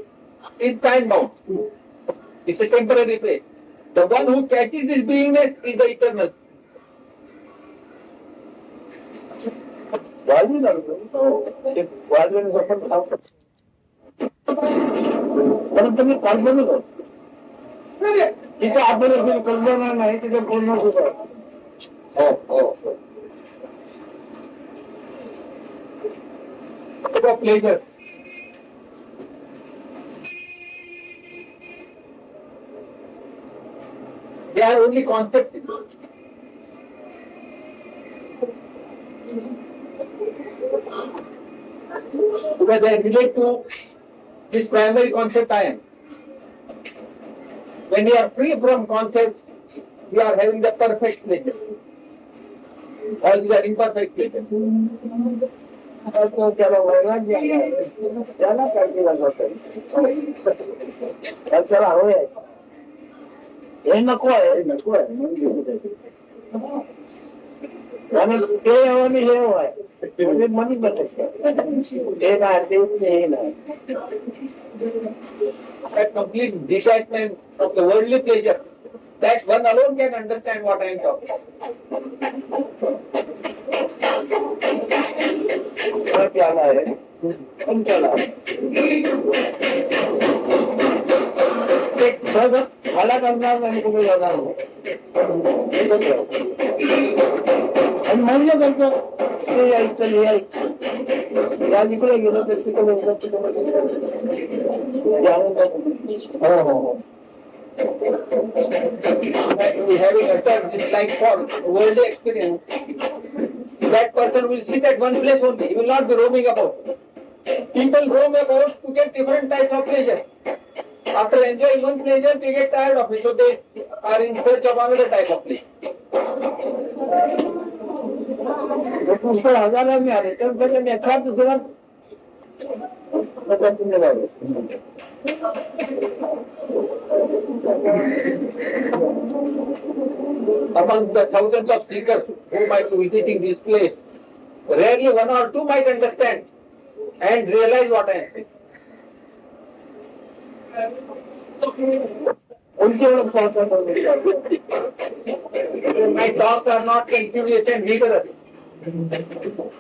is time bound. It's a temporary place. The one who catches this beingness is the eternal. वाढली लागतो वाढल्याने आपण खावतो परंतु मी काल्पनिक होतो तिथे आपण कल्पना नाही तिथे पूर्ण सुद्धा pleasure. are only concepts. Because they relate to this primary concept I am. When we are free from concepts, we are having the perfect pleasure. All these are imperfect pleasure. तो चलो होगा ज्यादा प्रैक्टिकल होता है चला हो हे नको आहे आणि ते आणि हे होय म्हणजे मनी बटे हे नाही हे नाही That complete detachment of the worldly pleasure, that one alone can understand what I am talking about. क्या है कम चला एक भला करणार नाही कुठे जाणार आणि म्हणलं करतो ते यायचं या जिकडे गेलो तर तिकडे Having uttered this like for worldly experience, that person will sit at one place only. He will not be roaming about. People roam about to get different types of pleasure. After enjoying one pleasure, they get tired of it, so they are in search of another type of pleasure. पुष्कळ हजारा मिळाले तर त्याच्या एखाद दुसरा Among the thousands of seekers who might be visiting this place, rarely one or two might understand and realize what I am saying. My talks are not continuous and vigorous.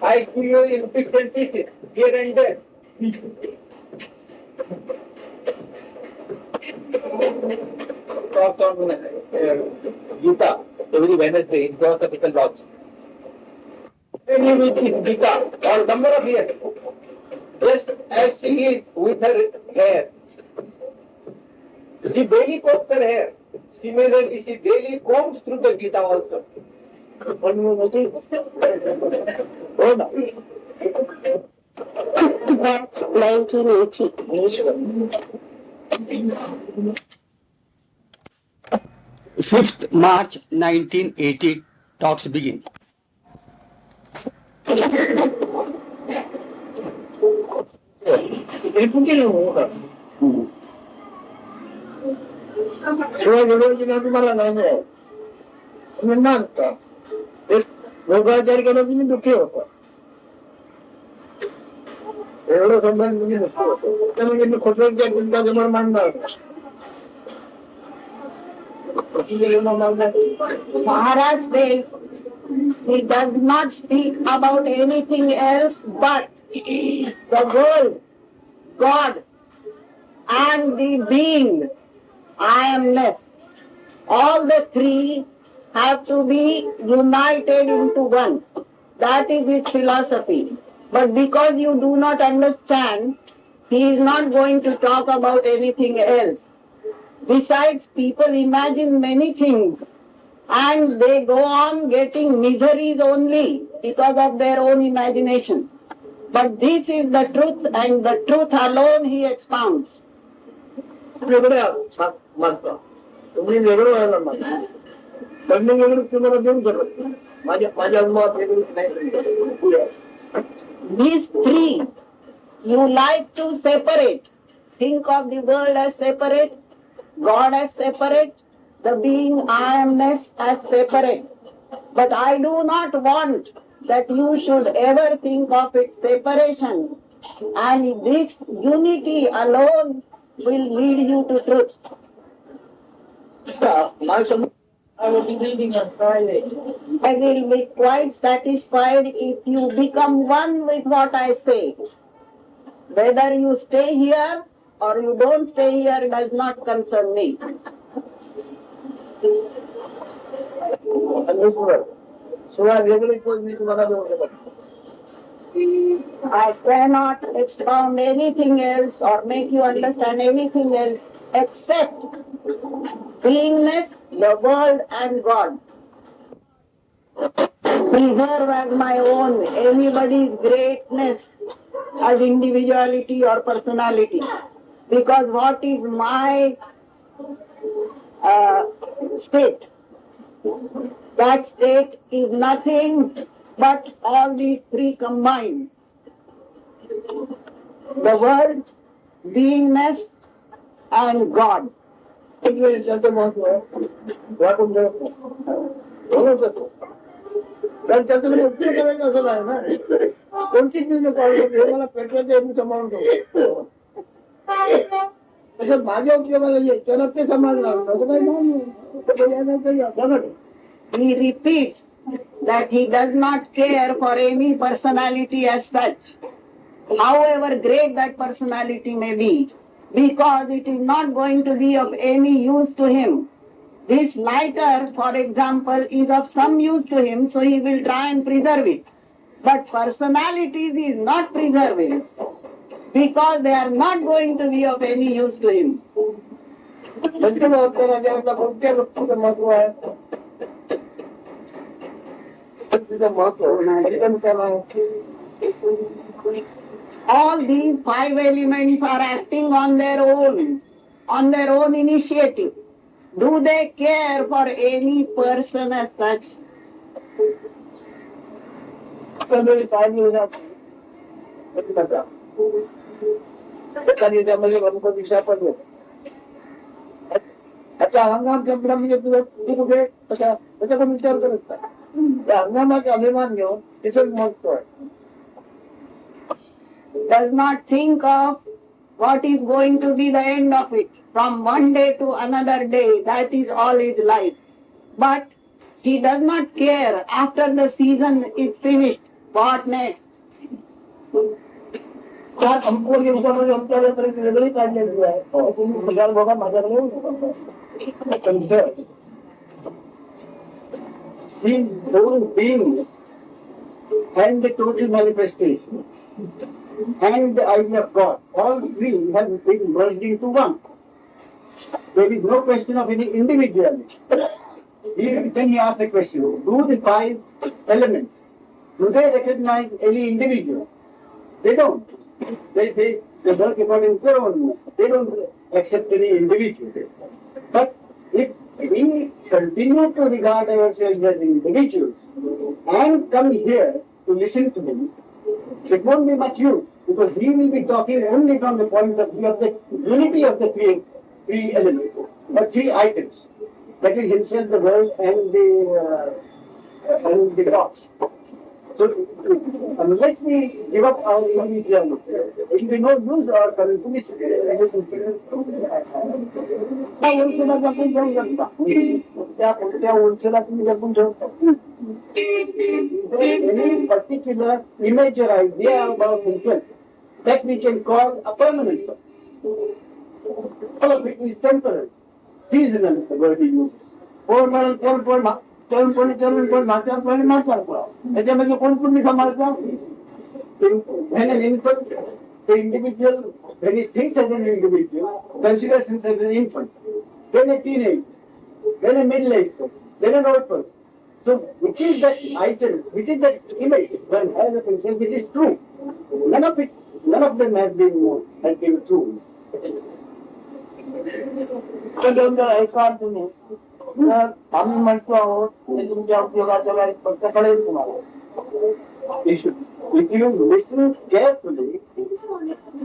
I give you in bits and pieces, here and there. Talks on Gita every Wednesday in Philosophical Lodge. With his Gita for a number of years, just as she is with her hair. She daily combs her hair. Similarly, she daily combs through the Gita also. That's 1980. 5th March 1980, talks begin. तुम्हाला नाही योगाचार केला तुम्ही दुःखी होता एवढं संबंध तुम्ही दुःखी होतो त्यामुळे मी खोटच्या चिंताजवळ मांडणार Maharaj says he does not speak about anything else but the world, God, and the being, I amness. All the three have to be united into one. That is his philosophy. But because you do not understand, he is not going to talk about anything else. Besides, people imagine many things and they go on getting miseries only because of their own imagination. But this is the truth and the truth alone he expounds. तुम्ही वेगळं व्हायला मागता पडणे वेगळं तुम्हाला देऊ शकत माझ्या अनुभवात वेगळं नाही These three you like to separate. Think of the world as separate, God as separate, the being I amness as separate. But I do not want that you should ever think of its separation. And this unity alone will lead you to truth. I will be reading on Friday. I will be quite satisfied if you become one with what I say. Whether you stay here or you don't stay here does not concern me. I cannot expound anything else or make you understand anything else except beingness the world and God. Preserve as my own anybody's greatness as individuality or personality. Because what is my state? That state is nothing but all these three combined. The world, beingness, and God. त्याच्याकडे उपयोग करायचं असं नाही ना कोणतीच नाही हे मला पेटवायचं मी सांभाळून तसं माझ्या उपयोगाला ये त्याला ते सांभाळणार असं काही नाही. He repeats that he does not care for any personality as such, however great that personality may be, because it is not going to be of any use to him. This lighter, for example, is of some use to him, so he will try and preserve it. But personalities he is not preserving, because they are not going to be of any use to him. All these five elements are acting on their own initiative. Do they care for any person as such? आता हंगाम संपला म्हणजे तुझं तू कुठे कसा त्याचा पण विचार करत नाही त्या हंगामाचा अभिमान घेऊन तिथंच महत्व आहे. Does not think of what is going to be the end of it. From one day to another day, that is all his life. But he does not care after the season is finished. What next? त्या संपूर्ण दिवसामध्ये आमच्यापर्यंत वेगळी काढलेली आहे तुम्ही बघा माझ्याकडे concern These whole beings and the total manifestation and the idea of God, all three have been merged into one. There is no question of any individuality. Then he asks the question, do the five elements, do they recognize any individual? They don't. They work according to their own. They don't accept any individual. But if we continue to regard ourselves as individuals and come here to listen to him, it won't be much use, because he will be talking only from the point of view of the unity of the three elements, or three items. That is himself, the world, and the gods. So, unless we give up our individuality, it will be no use our coming to this त्या ओळखीला जपून ठेवू शकता त्या ओळखीला तुम्ही जपून ठेवता. Any particular image or idea about himself that we can call a permanent one. All of it is temporary, seasonal, the word he uses. तरुणपणी म्हातारपणी त्याच्यामध्ये कोण कोणी सांभाळतं. When an infant, the individual, when he thinks as an individual, considers himself as an infant, then a teenager, then a middle-aged person, then an old person. So, which is that item, which is that image one has of himself, which is true? None of them has been true. ऐका तुम्ही आम्ही म्हणतो आहोत ते तुमच्या उपयोगाच्या फक्त कळेल तुम्हाला. If you listen carefully,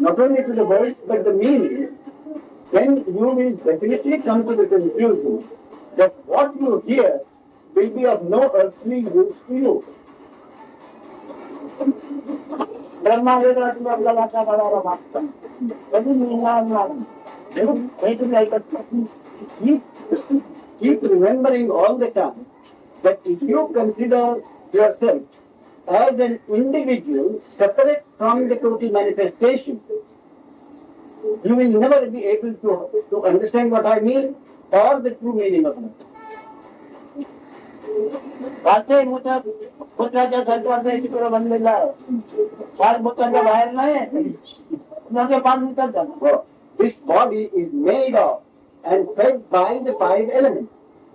not only to the words but the meaning, then you will definitely come to the conclusion that what you hear will be of no earthly use to you. Brahma वेगळा तुम्ही आपला वाचा काढायला मागता कधी मिळणार नाही हे तुम्ही ऐकत नाही. Keep remembering all the time that if you consider yourself as an individual separate from the total manifestation, you will never be able to understand what I mean or the true meaning of it. वाचे मोठ्याच्या सरकारचा तिकडे बनलेला आहे फार मोठ्याच्या बाहेर नाही पाच मिनिटात झालं. This body is made of and fed by the five elements.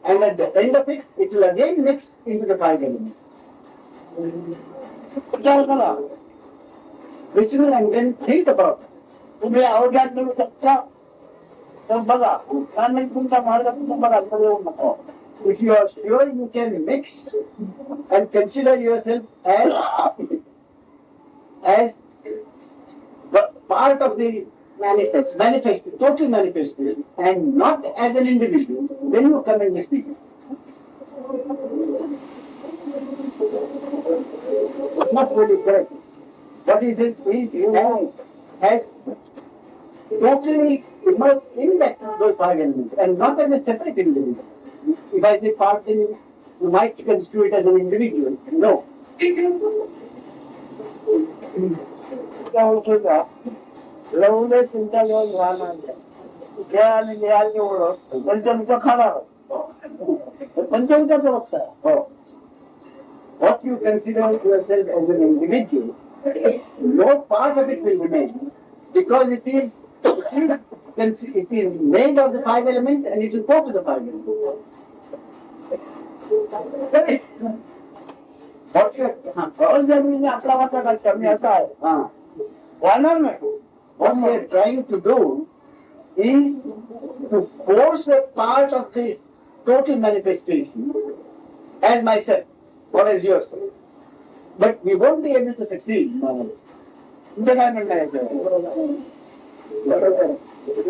and at the end of it, it will again mix into the five elements. विचार करा, Listen and then think about it. तुम्ही अवघ्यात मिळू शकता तर बघा, कारण तुमचा मार्ग तुम्हाला मध्ये येऊ नको. If you are sure you can mix and consider yourself as part of the total manifestation, and not as an individual, then you come and speak. It's not really correct. What is it is you has totally immersed in those five elements and not as a separate individual. If I say part, then you might construe it as an individual. No. लवले तुमच्या जवळ राहणार घ्या आणि घ्यायची ओळख पंचमचा खाणार पंचमचाच बघता. Oh. What you consider yourself as an individual, no part of it will remain, because it is made of the five elements and it will go to the five elements. जमिनीने आपला वाटा कमी असा आहे वाढणार नाही. What we are trying to do is to force a part of the total manifestation as myself, what is yours. But we won't be able to succeed. तुमचं काय म्हणणं आहे?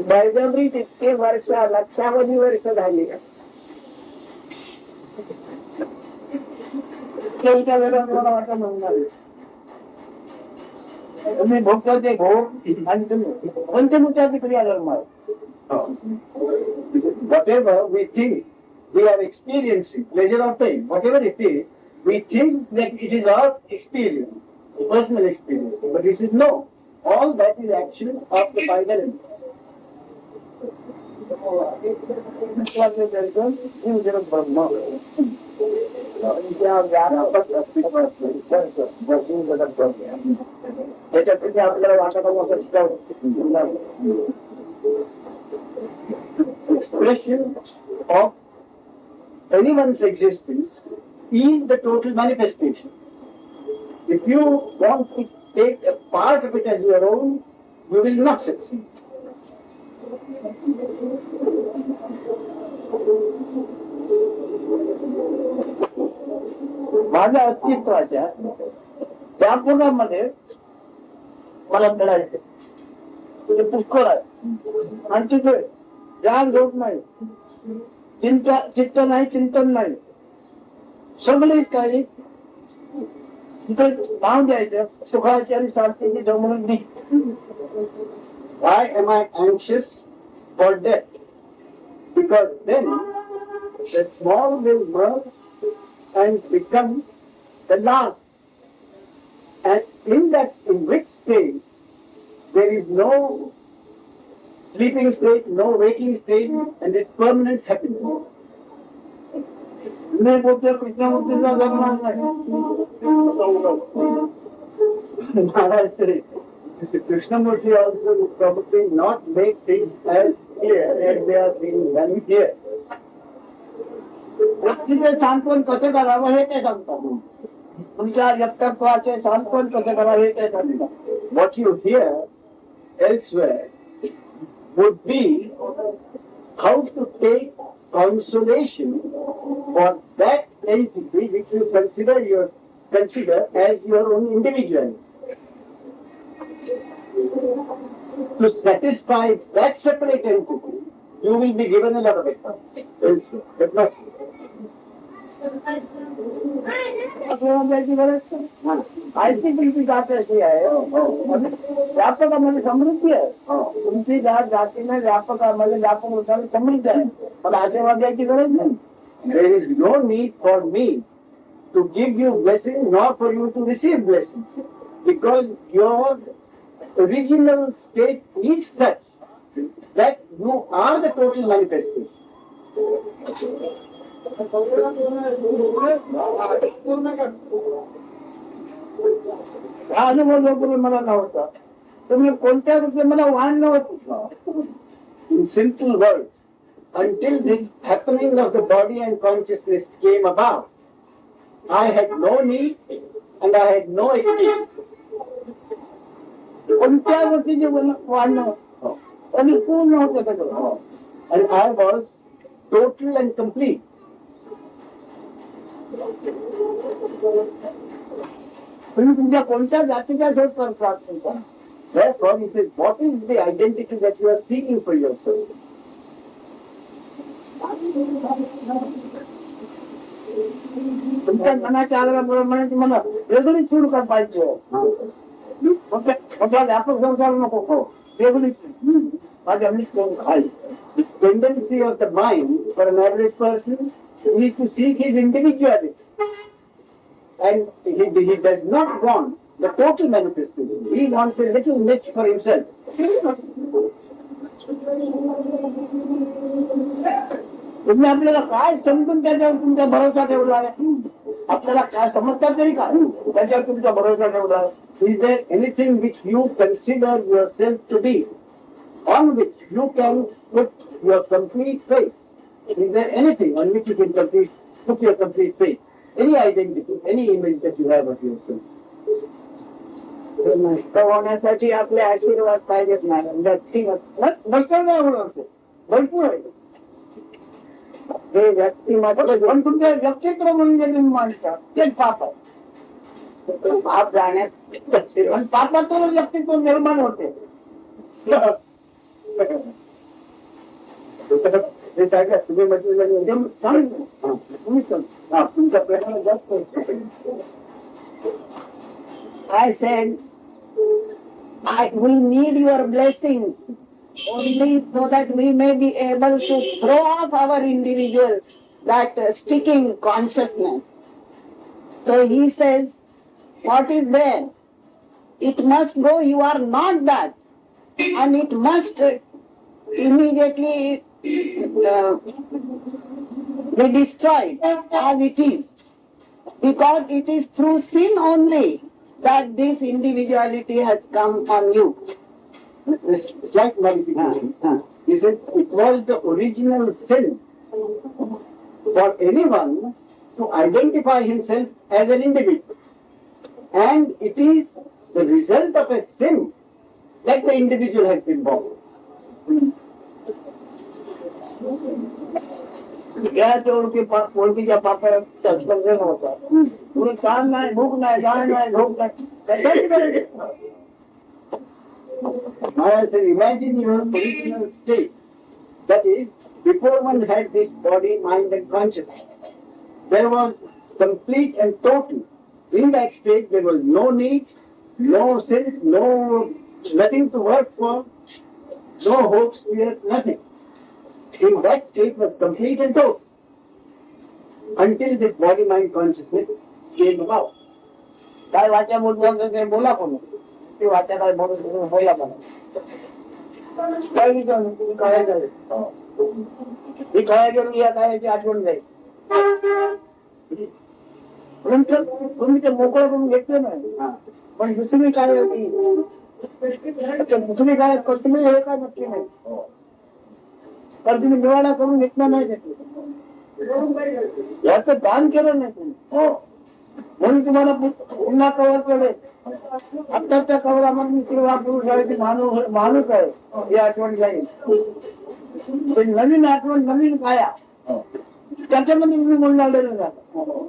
बळजबरीत इतके वर्ष लक्षावधी वर्ष झाली तेवढ्या वेळेला मला वाटतं म्हणणार तुम्ही भोगते भोग आणि तुम्ही पंचमुचाची क्रिया धर्म Whatever we think we are experiencing, pleasure or pain, whatever it is, we think that it is our experience, personal experience. But this is no. All that is action of the five elements. ब्रह्म त्याच्यासाठी आपल्याला वाटत Expression of anyone's existence is the total manifestation. If you want to take a part of it as your own, you will not succeed. माझ्या अस्तित्वाच्या त्या पुण्यामध्ये मला मिळायचे तुझे पुष्कळ आहे आणि तुझे जाग झोप नाही चित्त नाही चिंतन नाही सगळी काही तिथे नाव द्यायचं सुखाची आणि शांतीची समृद्धी. Why am I anxious for death? Because then the small will merge and become the last. And in which state there is no sleeping state, no waking state, and it's permanent happiness. मी बोलतो कृष्णमूर्तीचा जन्म नाही. Maharaj said, Krishnamurti also would probably not make things as clear as they are being done here. व्यक्तीचे सांत्वन कसं करावं हे ते सांगतात. तुमच्या व्यक्तित्वाचे सांत्वन कसं करावं हे ते सांगतात. What you hear elsewhere would be how to take consolation for that entity which you consider as your own individuality. To satisfy that separate entity, you will be given a lot of advice elsewhere, but not here. तुमची जात अशी आहे व्यापकामध्ये समृद्धी आहे. तुमची जात जातीने व्यापकामध्ये व्यापक होताना समृद्धी आहे. पण आशीर्वाद द्यायची गरज नाही. There is no need for me to give you blessing, nor for you to receive blessings, because your original state is such that you are the total manifestation. हा अनुभव जोपर्यंत मला नव्हता तुम्ही कोणत्या रूपे मला वाढ नव्हतं. In simple words, until this happening of the body and consciousness came about, I had no need and I had no experience. कोणत्या गोष्टीचे वाढणं आणि पूर्ण होतं सगळं. And I was total and complete. तुम्ही तुमच्या कोणत्या जातीचा शोध करतात तुमचा? Therefore, he says, what is the identity that you are seeking for yourself? तुमच्या मनाच्या आग्रहाप्रमाणे तुम्हाला वेगळीच सूड का पाहिजे. मोठा व्यापक संसार नको हो, वेगळीच माझ्या करून खाली. The tendency of the mind for an average person is to seek his individuality. And he does not want the total manifestation. He wants a little niche for himself. तुम्ही आपल्याला काय समजून त्याच्यावर तुमचा भरोसा ठेवला आहे? आपल्याला काय समजतात तरी काय त्याच्यावर तुमचा भरोसा ठेवला आहे? Is there anything which you consider yourself to be, on which you can put your complete faith? Is there anything on which you can put your complete faith? Any identity, any image that you have of yourself? नष्ट होण्यासाठी आपले आशीर्वाद पाहिजेत नाही. नष्ट नाही होणार ते भरपूर आहे. हे व्यक्तिमत्व पण तुमच्या व्यक्तित्व म्हणून जे तुम्ही मानता तेच पाप आहे. पाप जाण्यात पण पापातून व्यक्तित्व निर्माण होते. हे काय काय तुम्ही म्हटलं तुम्ही तुमच्या प्रश्न जास्त. I said, we need your blessing only so that we may be able to throw off our individual, that sticking consciousness. So he says, what is there? It must go, you are not that. And it must immediately be destroyed as it is. Because it is through sin only that this individuality has come on you. this slight modification. He said it was the original sin for anyone to identify himself as an individual. And it is the result of a sin that the individual has been born. ओळखीच्या पापाला स्पर्श नव्हता. तुला ताण नाही, भूक नाही, जाण नाही, झोप नाही. कशाची गरज आहे? Maharaj said, imagine your original state. That is, before one had this body, mind and consciousness. There was complete and total. In that state there was no needs, no sins, nothing to work for, no hopes, fears, nothing. In that state was complete and total. Until this body, mind, consciousness came about. काय वाचा बोलतो ते बोला कोण ती वाचा काय बोलतो बोला मला. काय विचार तुम्ही काय झाले ही काय गेली या कायची आठवण जाईल. तुम्ही ते मोकळं करून घेतलं नाही. पण दुसरी काय होती दुसरी काय तुम्ही हे काय नक्की नाही. तर तुम्ही निवाडा करून घेतला नाही याचं दान केलं नाही तुम्ही. म्हणून तुम्हाला पुन्हा कवर केले. आत्ताच्या कवरामध्ये किंवा पुरुष आहे की माणूस आहे ही आठवण जाईल. ते नवीन आठवण नवीन काया त्याच्यामध्ये तुम्ही गुंडाळलेलं जातं.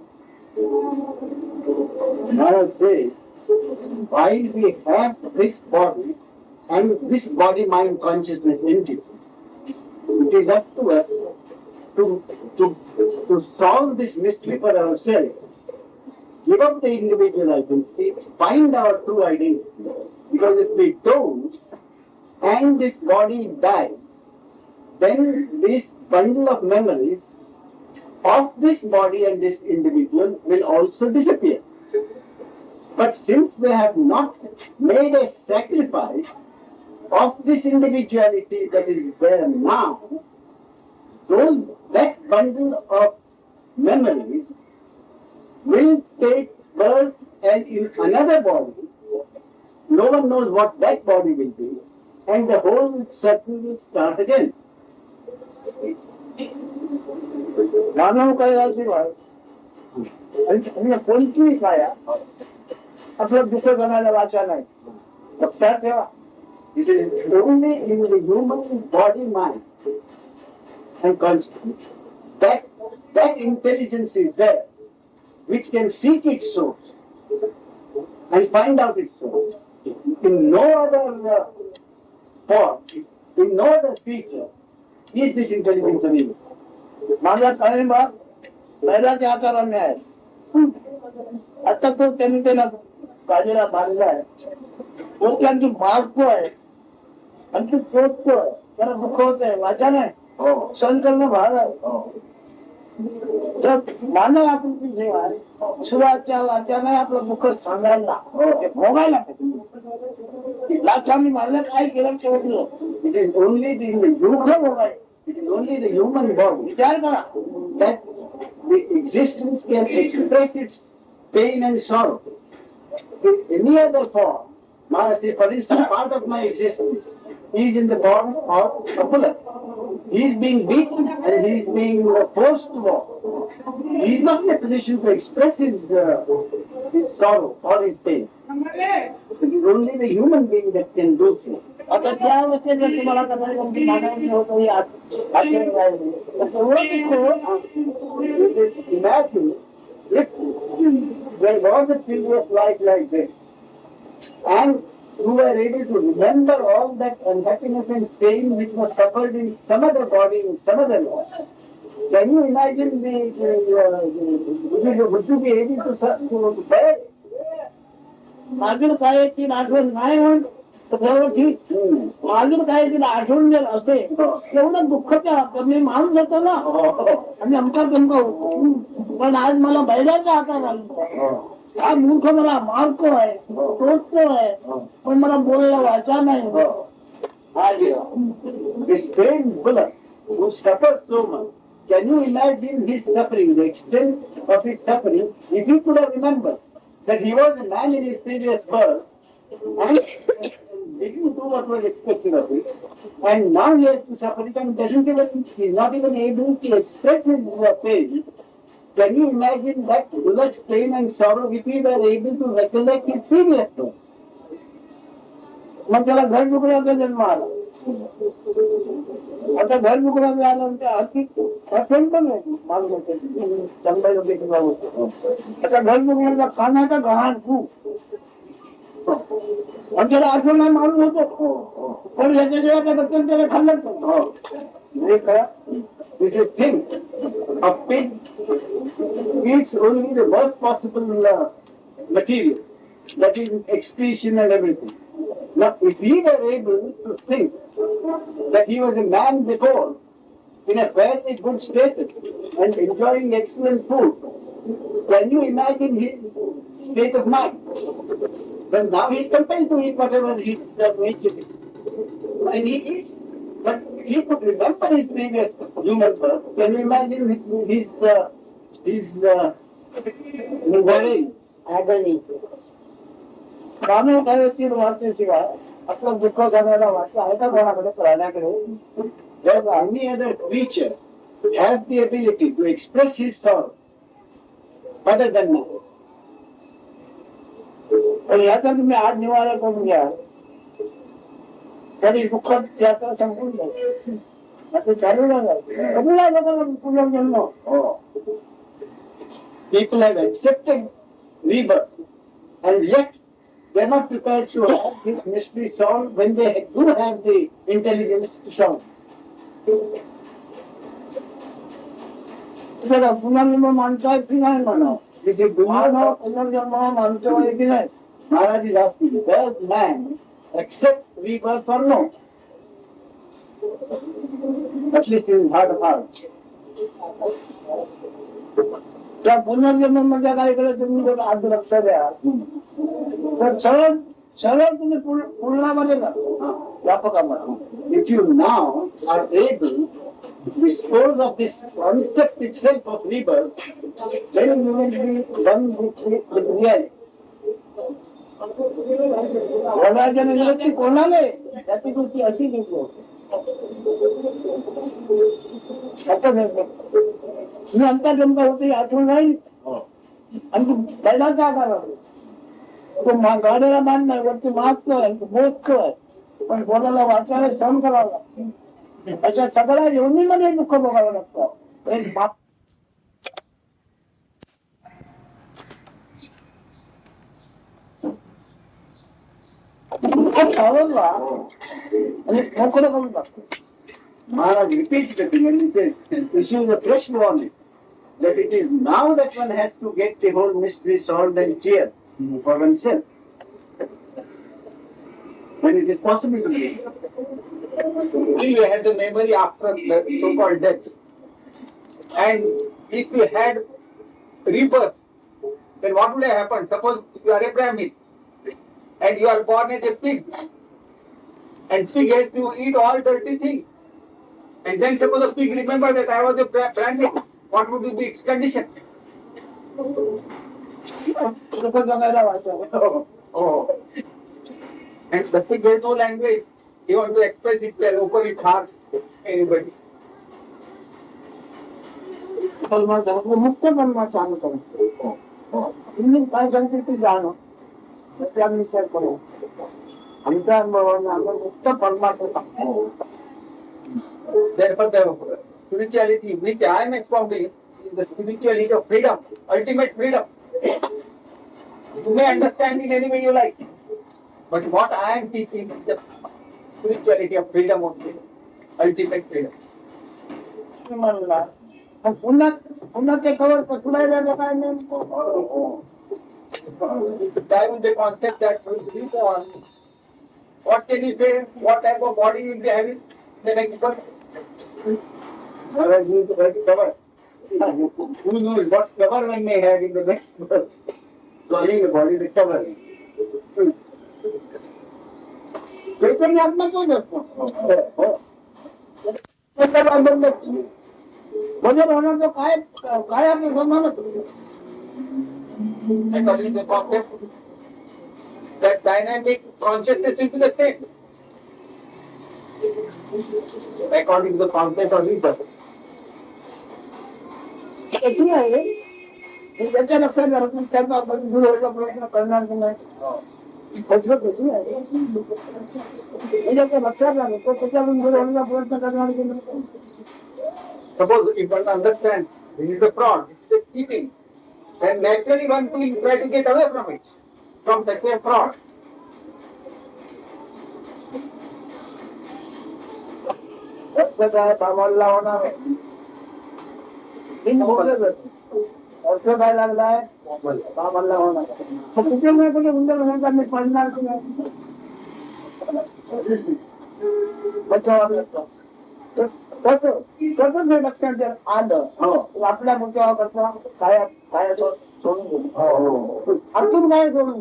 Maharaj says, while we have this body and this body, mind, consciousness entity, it is up to us to solve this mystery for ourselves. Give up the individual identity, find our true identity. Because if we don't, and this body dies, then this bundle of memories of this body and this individual will also disappear. But since we have not made a sacrifice of this individuality that is there now, that bundle of memories will take birth and in another body. No one knows what that body will be, and the whole circle will start again. मानव कैलाशिवाय आणि कोणतीही काया आपलं दुःख करण्याला वाचा नाही. लक्षात ठेवा, this is only in the human body mind and consciousness that intelligence is there which can seek its source and find out its source. In no other form, in no other feature is this intelligence available. माझा काळिंबा बैलाच्या आकाराने आहे. आता तो त्यांनी त्याला काळीला बांधला आहे. तो त्यांची मारतो आहे आणि तो शोधतोय, त्याला दुःख होत आहे, वाचा नाही सहन करणं भाग आहे. तर मानव आकृती जेव्हा सुराच्या वाच्याने आपलं दुःख सांगायला ते भोगायला पाहिजे. लाखांनी मारलं काय केलं ठेवलं. इट इज ओनली दुःख भोगाय. It is only the human body. विचार करा, that the existence can express its pain and sorrow in any other form. Maharaj says, for instance, part of my existence is in the form of a bullock. He is being beaten and he is being forced to walk. He is not in a position to express his sorrow or his pain. It is only the human being that can do so. आता त्या अवस्थेत जर तुम्हाला कदाचित गमती मागायची होतं ही आश्चर्य राहिली तर तेवढं imagine if there was a previous life like this and you were able to remember all that unhappiness and pain which was suffered in some other body, in some other life. Can you imagine would you be able to bear it? मागील काळाची आठवण नाही होत तर बरोबर ठीक. मागील काळाची आठवण जर असेल एवढं दुःखाच्या कमी माणूस जातो ना आणि आमचा तुमका पण आज मला बैलाचा आकार आला. हा मूर्ख मला मारतो आहे, टोचतो आहे, पण मला बोलायला वाचा नाही. This same bullock who suffers so much, can you imagine his suffering, the extent of his suffering, if he could have remembered that he was a man in his previous birth and didn't do what was expected of him, and now he has to suffer it and he is not even able to express his pain. Can you imagine that bullock's pain and sorrow if he were able to recollect his previous birth? मग त्याला घर डुकऱ्याचा जन्म आला. आता घर डुकऱ्याचा आल्यानंतर अति अत्यंत नाही मागणं चांगल्या लोकांना होतं. आता घर डुकऱ्याचा खाण्याचा गहाण खूप आणि त्याला आठवण नाही माणूस होतो पण याच्या जेव्हा त्याला खाल्लं This is thing. A pig eats only the worst possible material, that is excretion and everything. Now, if he were able to think that he was a man before, in a fairly good status and enjoying excellent food, can you imagine his state of mind? Well, now he is compelled to eat whatever he nature is. And he eats. But if he could remember his previous human birth, can you imagine his agony? मानव काळातील वाचेशिवाय आपलं दुःख करण्याला वाटतं आहे का कोणाकडे प्राण्याकडे? Does any other creature have the ability to express his sorrow other than man? पण याचा तुम्ही आज निवारा करून घ्या तरी दुःख त्याचा संपून जाईल. आता चालू लागला पुनर्जन्म. People have accepted rebirth and yet they are not prepared to have this mystery solved when they do have the intelligence to solve. पुनर्जन्म मानता है कि नहीं मानो? किसी दुनिया पुनर्जन्म मानते हुए कि नहीं? महाराज is asking, does man accept rebirth or no? At least in his heart of hearts. त्या पुनर्जन्म मध्ये काय केलं तुम्ही जर आज लक्ष द्या तर सरळ सरळ तुम्ही पूर्णामध्ये जा व्यापकामध्ये. If you now are able to dispose of this concept itself of rebirth, then you will be one with reality. कोणाच्या निवृत्ती कोणाने त्याची गोष्टी अशी घेतली मी अंतर्गंगा होती आठवण नाही आणि तू पहिला काय करावं तो गाड्याला मान नाही वरती मागतोय बोलतोय पण बोलायला वाचायला सहन करावं लागतं अशा सगळ्या योनीमध्ये दुःख बघावं लागतं एक बाप आवडला आणि मोकळं करून टाकतो Maharaj repeats the thing and he says, this is a fresh warning that it is now that one has to get the whole mystery solved and clear for oneself. When it is possible to be. If you had the memory after the so-called death, and if you had rebirth, then what would have happened? Suppose you are a Brahmin and you are born as a pig, and pig has to eat all dirty things. And then suppose the pig remember that I was a Brahmin, what would be its condition? Oh. And the pig has no language. He wants to express itself, open its heart to anybody. मुक्त बनवा चालू करो तुम्ही काय सांगते ते जाणं त्याचा विचार करू आमच्या अनुभवाने आम्ही मुक्त परमात्मा सांगतो. Therefore, the spirituality which I am expounding is the spirituality of freedom, ultimate freedom. You may understand in any way you like, but what I am teaching is the spirituality of freedom only, ultimate freedom. म्हणला मग पुन्हा पुन्हा ते cover पसरायला काय नेमकं Die with the concept that will be on. What can you say? What type of body you will be having the next birth? Maharaj used the word cover. Who knows what cover one may have in the next birth? Calling the body the cover. चैतन्य आत्मा तोच असतो बदल होणार तर काय काय आपलं सन्मानच According to the concept, that dynamic consciousness will be the same. According to the concept of rebirth. कशी आहे त्याच्या लक्षात घरातून त्यांना आपण जुळवण्याचा प्रयत्न करणार की नाही कसं कशी आहे त्याच्या लक्षात आलं तो त्याच्यातून जुळवण्याचा प्रयत्न करणार की नाही. Suppose if one understands this is a fraud, this is a cheating, then naturally one will try to get away from it, from such a fraud. काय कामाला होणार अर्थ काय लागलाय कामाला होणार मग कुठे नाही कुठे उंदर होणार मी पडणार की नाही बचावं लागतं कसं कसं हे लक्षात आलं आपल्या मुद्द्यावर कसं काय काय सोडून गेली अजून काय सोडून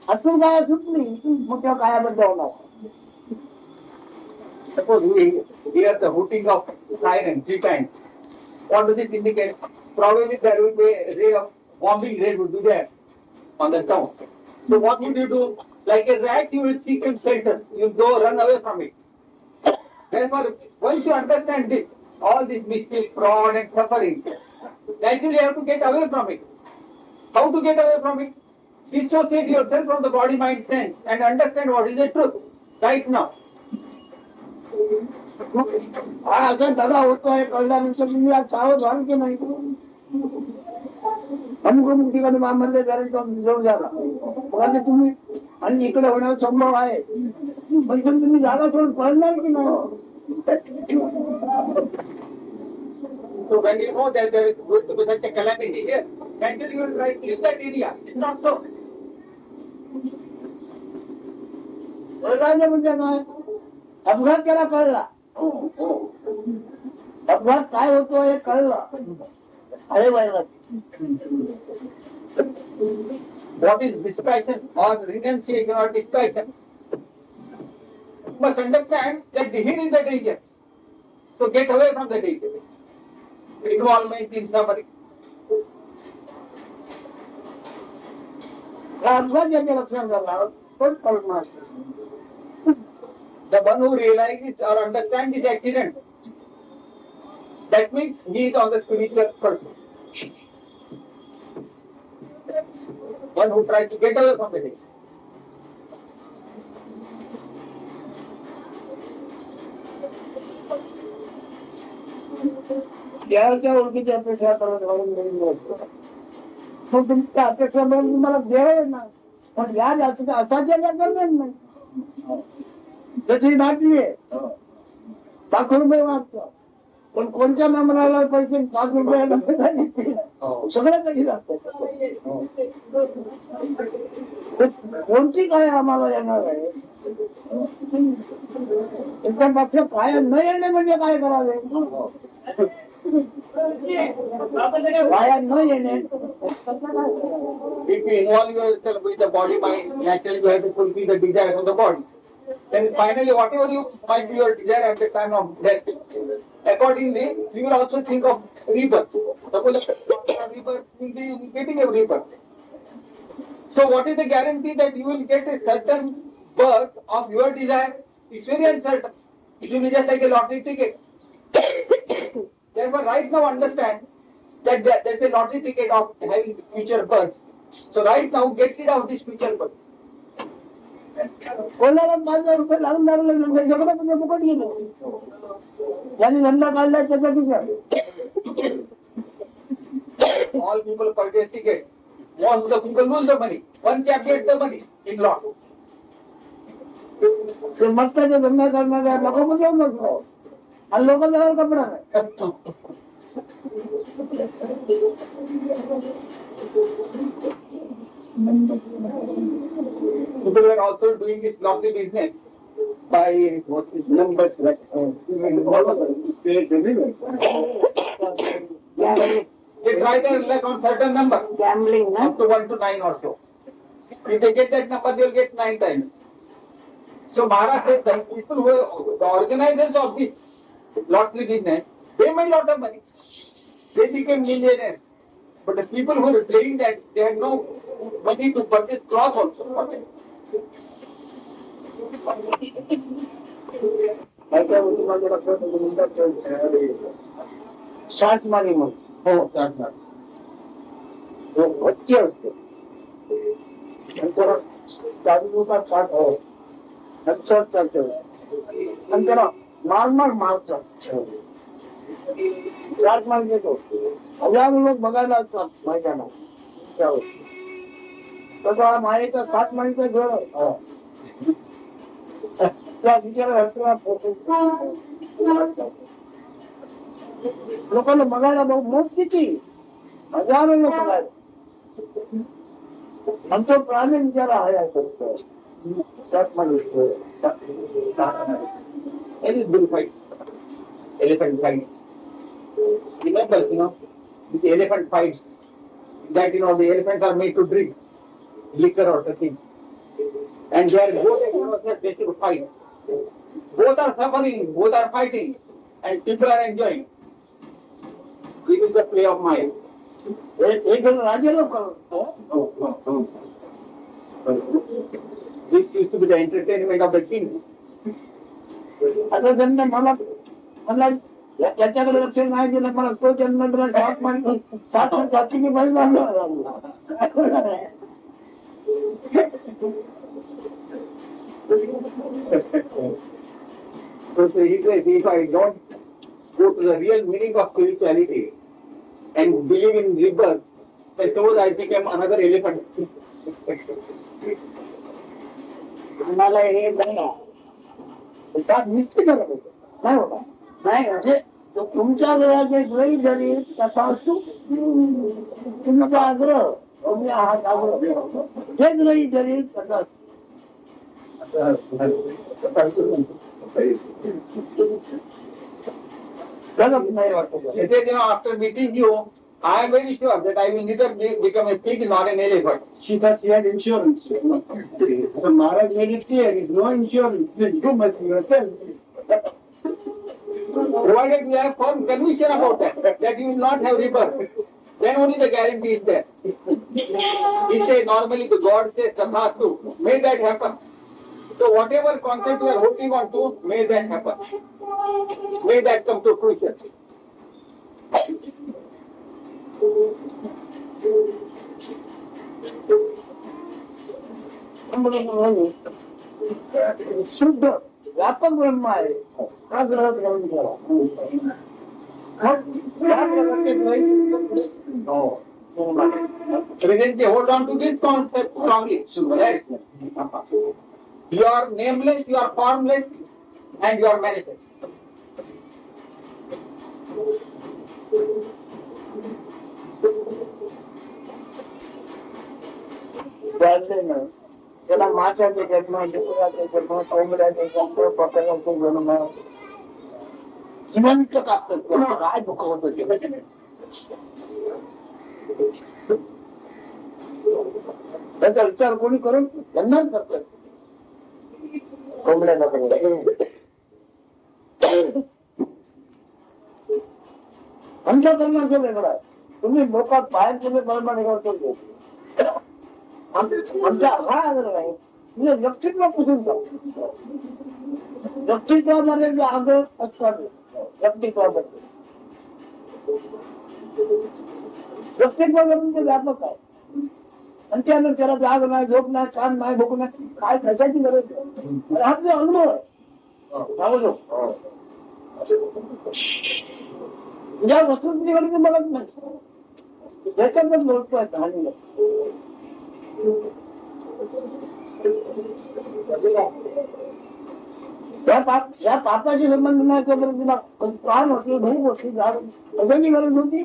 अजून काय सुटली मुद्द्या कायाबद्दल होणार. Suppose we hear the hooting of siren 3 times. What does it indicate? Probably there will be a ray of bombing ray would be there on the town. So what would you do? Like a rat, you will seek and shelter. You will go run away from it. Therefore, once you understand this, all this mistake, fraud and suffering, naturally you have to get away from it. How to get away from it? Dissociate yourself from the body, mind, sense and understand what is the truth right now. असं दादा होतोय कळल्यानंतर तुम्ही आज सावध व्हाल की नाही अमुक अमुक ठिकाणी म्हणले जरा जवळ झाला मग आता तुम्ही आणि इकडे होण्याचा संभव आहे पण तुम्ही जागा सोडून पळणार की नाही. So when you know that there is going to be such a calamity here, naturally you will try to leave that area. It's not so. पळायचं म्हणजे काय अपघात केला कळला अपघात काय होतो हे कळलं अरे white What is dispassion or renunciation or dispassion? You must understand that here is the danger. So get away from the danger. Involvement in suffering. अपघात ज्याच्या लक्षात झाला तोच परमात्मा the one who realizes or understands this accident, that means he is on the spiritual person. One who tries to get away from the day. देवाच्या ओळखीची अपेक्षा करत राहून मग तुमच्या अपेक्षा म्हणून तुम्हाला देव ना पण या असा जगा करणार नाही त्याची नाटली आहे लाखो रुपये वाटतो पण कोणत्या नंबराला पैसे 5 रुपये सगळं काही जातं कोणती काय आम्हाला येणार आहे त्याच्या मागच्या काय न येणे म्हणजे काय करावे वाया न येणे If you involve yourself with the body mind, naturally you have to fulfill the desire of the body. Then finally, whatever you might be your desire at the time of death, accordingly, you will also think of rebirth. Suppose rebirth will be getting a rebirth. So what is the guarantee that you will get a certain birth of your desire? It's very uncertain. It will be just like a lottery ticket. Therefore, right now understand that there's a lottery ticket of having future births. So right now, get rid of this future birth. कोणाला 5,000 रुपये लागून लागले सगळं म्हणजे फुकट गेलं ज्यांनी धंदा काढला त्याचा विचार All people purchase ticket. Most of the people lose the money. One chap gets the money in lot. ते मस्ताचा धंदा करणाऱ्या लोक जाऊ नको आणि लोक जवळ कपडा नाही People are also doing this lottery business by numbers like they try their luck on certain number. Gambling, no? Up to 1 to 9 or so. If they get that number, they will get 9 times. So Maharaj said that people who are the organizers of this lottery business, they made lot of money. They became millionaires. But the people who were playing that, they had no money to purchase cloth also. साठ मारी मग हो, that's right. वच्चे असते नंतर 40 साठ हो नंतर चालते नंतर नॉर्मल मारतात साठ मार घेतो हजारो लोक बघायला असतात मैदानात तसा मायेचा 7 माळीचा घर त्या बिचारा लोकांना बघायला भाऊ मोठ किती हजारो लोक बघायला आणि तो प्राणी बिचारा हया करतो 7 माळी Any bull fight, elephant fights. Remember, with the elephant fights, that the elephants are made to drink liquor or something. And they are both they should fight. Both are suffering, both are fighting, and people are enjoying. This is the play of mind. एक राजे लोक करतो This used to be the entertainment of the king. आता त्यांना मला मला त्याच्याकडे लक्ष नाही दिलं मला तो जन्म दिला 7 माळी 7 जाती की by So he says, if I don't go to the real meaning of spirituality and believe in rebirth, then suppose I become another elephant. मला हे निश्चित करत होतं नाही होता नाही म्हणजे तुमच्या घरात एक वेळी जरी कसा असतो तुमचा आग्रह तुम्ही आहात आग्रह हे ग्रही जरी कसा गलत नाही वाटत He says, after meeting you, I am very sure that I will neither become a pig nor an elephant. She thought she had insurance. So Maharaj made it clear, there is no insurance. You must be yourself. Provided we have firm conviction about that you will not have rebirth, then only the guarantee is there. He says, normally the God says, Tathastu, may that happen. So whatever concept you are holding on to, may that happen. May that come to fruition. शुद्ध व्यापक ब्रह्म आहे हा ग्रह ग्रहण करा. Presently, hold on to this concept strongly. Right? You are nameless, you are formless, and you are manifest. त्याला माशाचे जन्म, डुकराचे जन्म, कोंबड्याचे जन्म, पक्ष्याचे जन्म, जिवंत कापतात. काय दुःख होतं ते त्याचा विचार कोणी करून जन्मात करतात. कोंबड्याचा आमच्या धर्माचं वेगळं आहे. तुम्ही लोकात बाहेर तुम्ही धर्म निघतो आमचा हा आग्रह आहे. म्हणजे व्यक्तित्वापासून जाऊ. व्यक्तित्वामध्ये जे आग्रह असतात व्यक्तित्वाबद्दल व्यक्तित्वावरून ते व्यापक आहे. आणि त्यानंतर त्याला जाग नाही, झोप नाही, कान नाही, भूक नाही, काय कशाची गरज नाही. हा तुझा अनुभव आहे. ज्या वस्तूंची गरज बघत नाही त्याच्यातच लोक आहेत हानी. या पापाशी संबंध नाही तोपर्यंत तुला प्राण होती, भूक होती, सगळ्यांची गरज होती.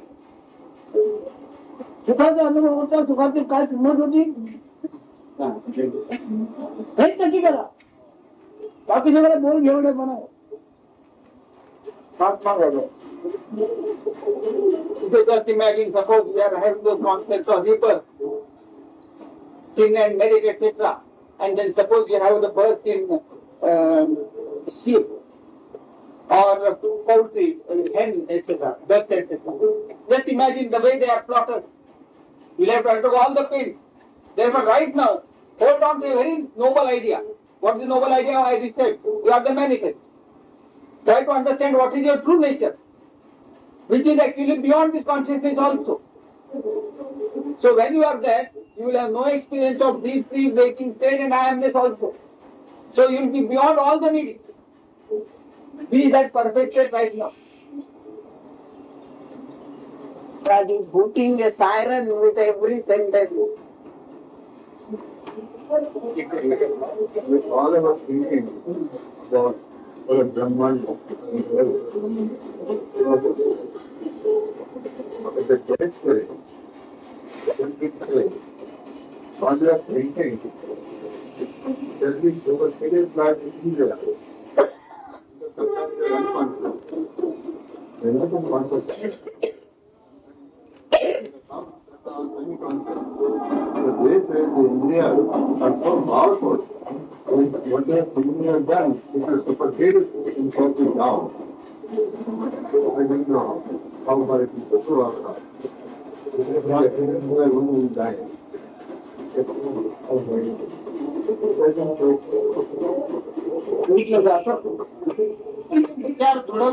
सुखाचा अनुभव होता, सुखाची काय किंमत होती हेच नक्की करा. बाकी सगळं बोल घेवडे म्हणा. Just imagine, suppose we are having those concepts of rebirth, sin and merit, etc. And then suppose you have the birth in sheep or poultry, hen, etc. Ducks, etc. Just imagine the way they are slaughtered. You have to undergo all the pain. Therefore, right now, hold on to a very noble idea. What is the noble idea? I said, you are the manifest. Try to understand what is your true nature, which is actually beyond this consciousness also. So when you are there, you will have no experience of deep sleep, waking state and I amness also. So you will be beyond all the needs. Be that perfected right now. God is hooting a siren with every sentence. With all of us thinking about Brahman, the correct way, all you are thinking, there is over serious life in India. They say the India are so powerful. What they have done is to supersede in falling down. I don't know how far it is true or not. Who will die.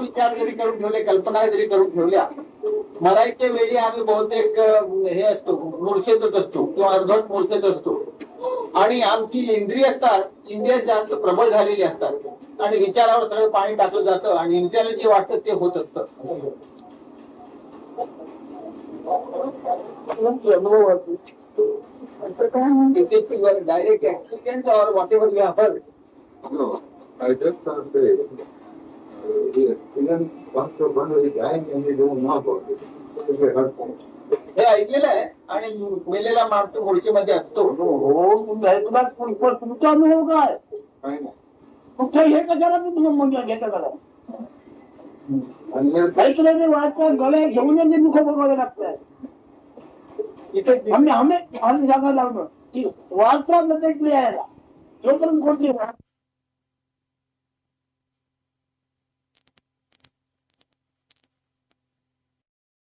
विचार जरी करून ठेवले, कल्पना जरी करून ठेवल्या, मरायच्या वेळी आम्ही बहुतेक हे असतो, मूर्छेतच असतो किंवा अर्धवट मूर्छेत असतो. आणि आमची इंद्रिय असतात, इंद्रिय जास्त प्रबळ झालेली असतात आणि विचारावर सगळं पाणी टाकलं जातं आणि इंद्रियाला जे वाटतं ते होत असतं. डायरेक्ट एक्सपिरियन्स और what ever you have heard. No, I just want to say, the experience comes to one who is dying and they don't know about it. It's a hurtful. हे ऐकलेलं आहे आणि मेलेला माणूस मूर्छेमध्ये असतो. तुमचा अनुभव काय काय नाही. कुठे हे कशाला तुम्ही म्हणजे घेता करा ऐकलेले वाटतं गळे घेऊन जे दुःख बघावे लागतात. आम्ही सांगायला लागलो की वार्ता मध्ये यायला जोपर्यंत कोणती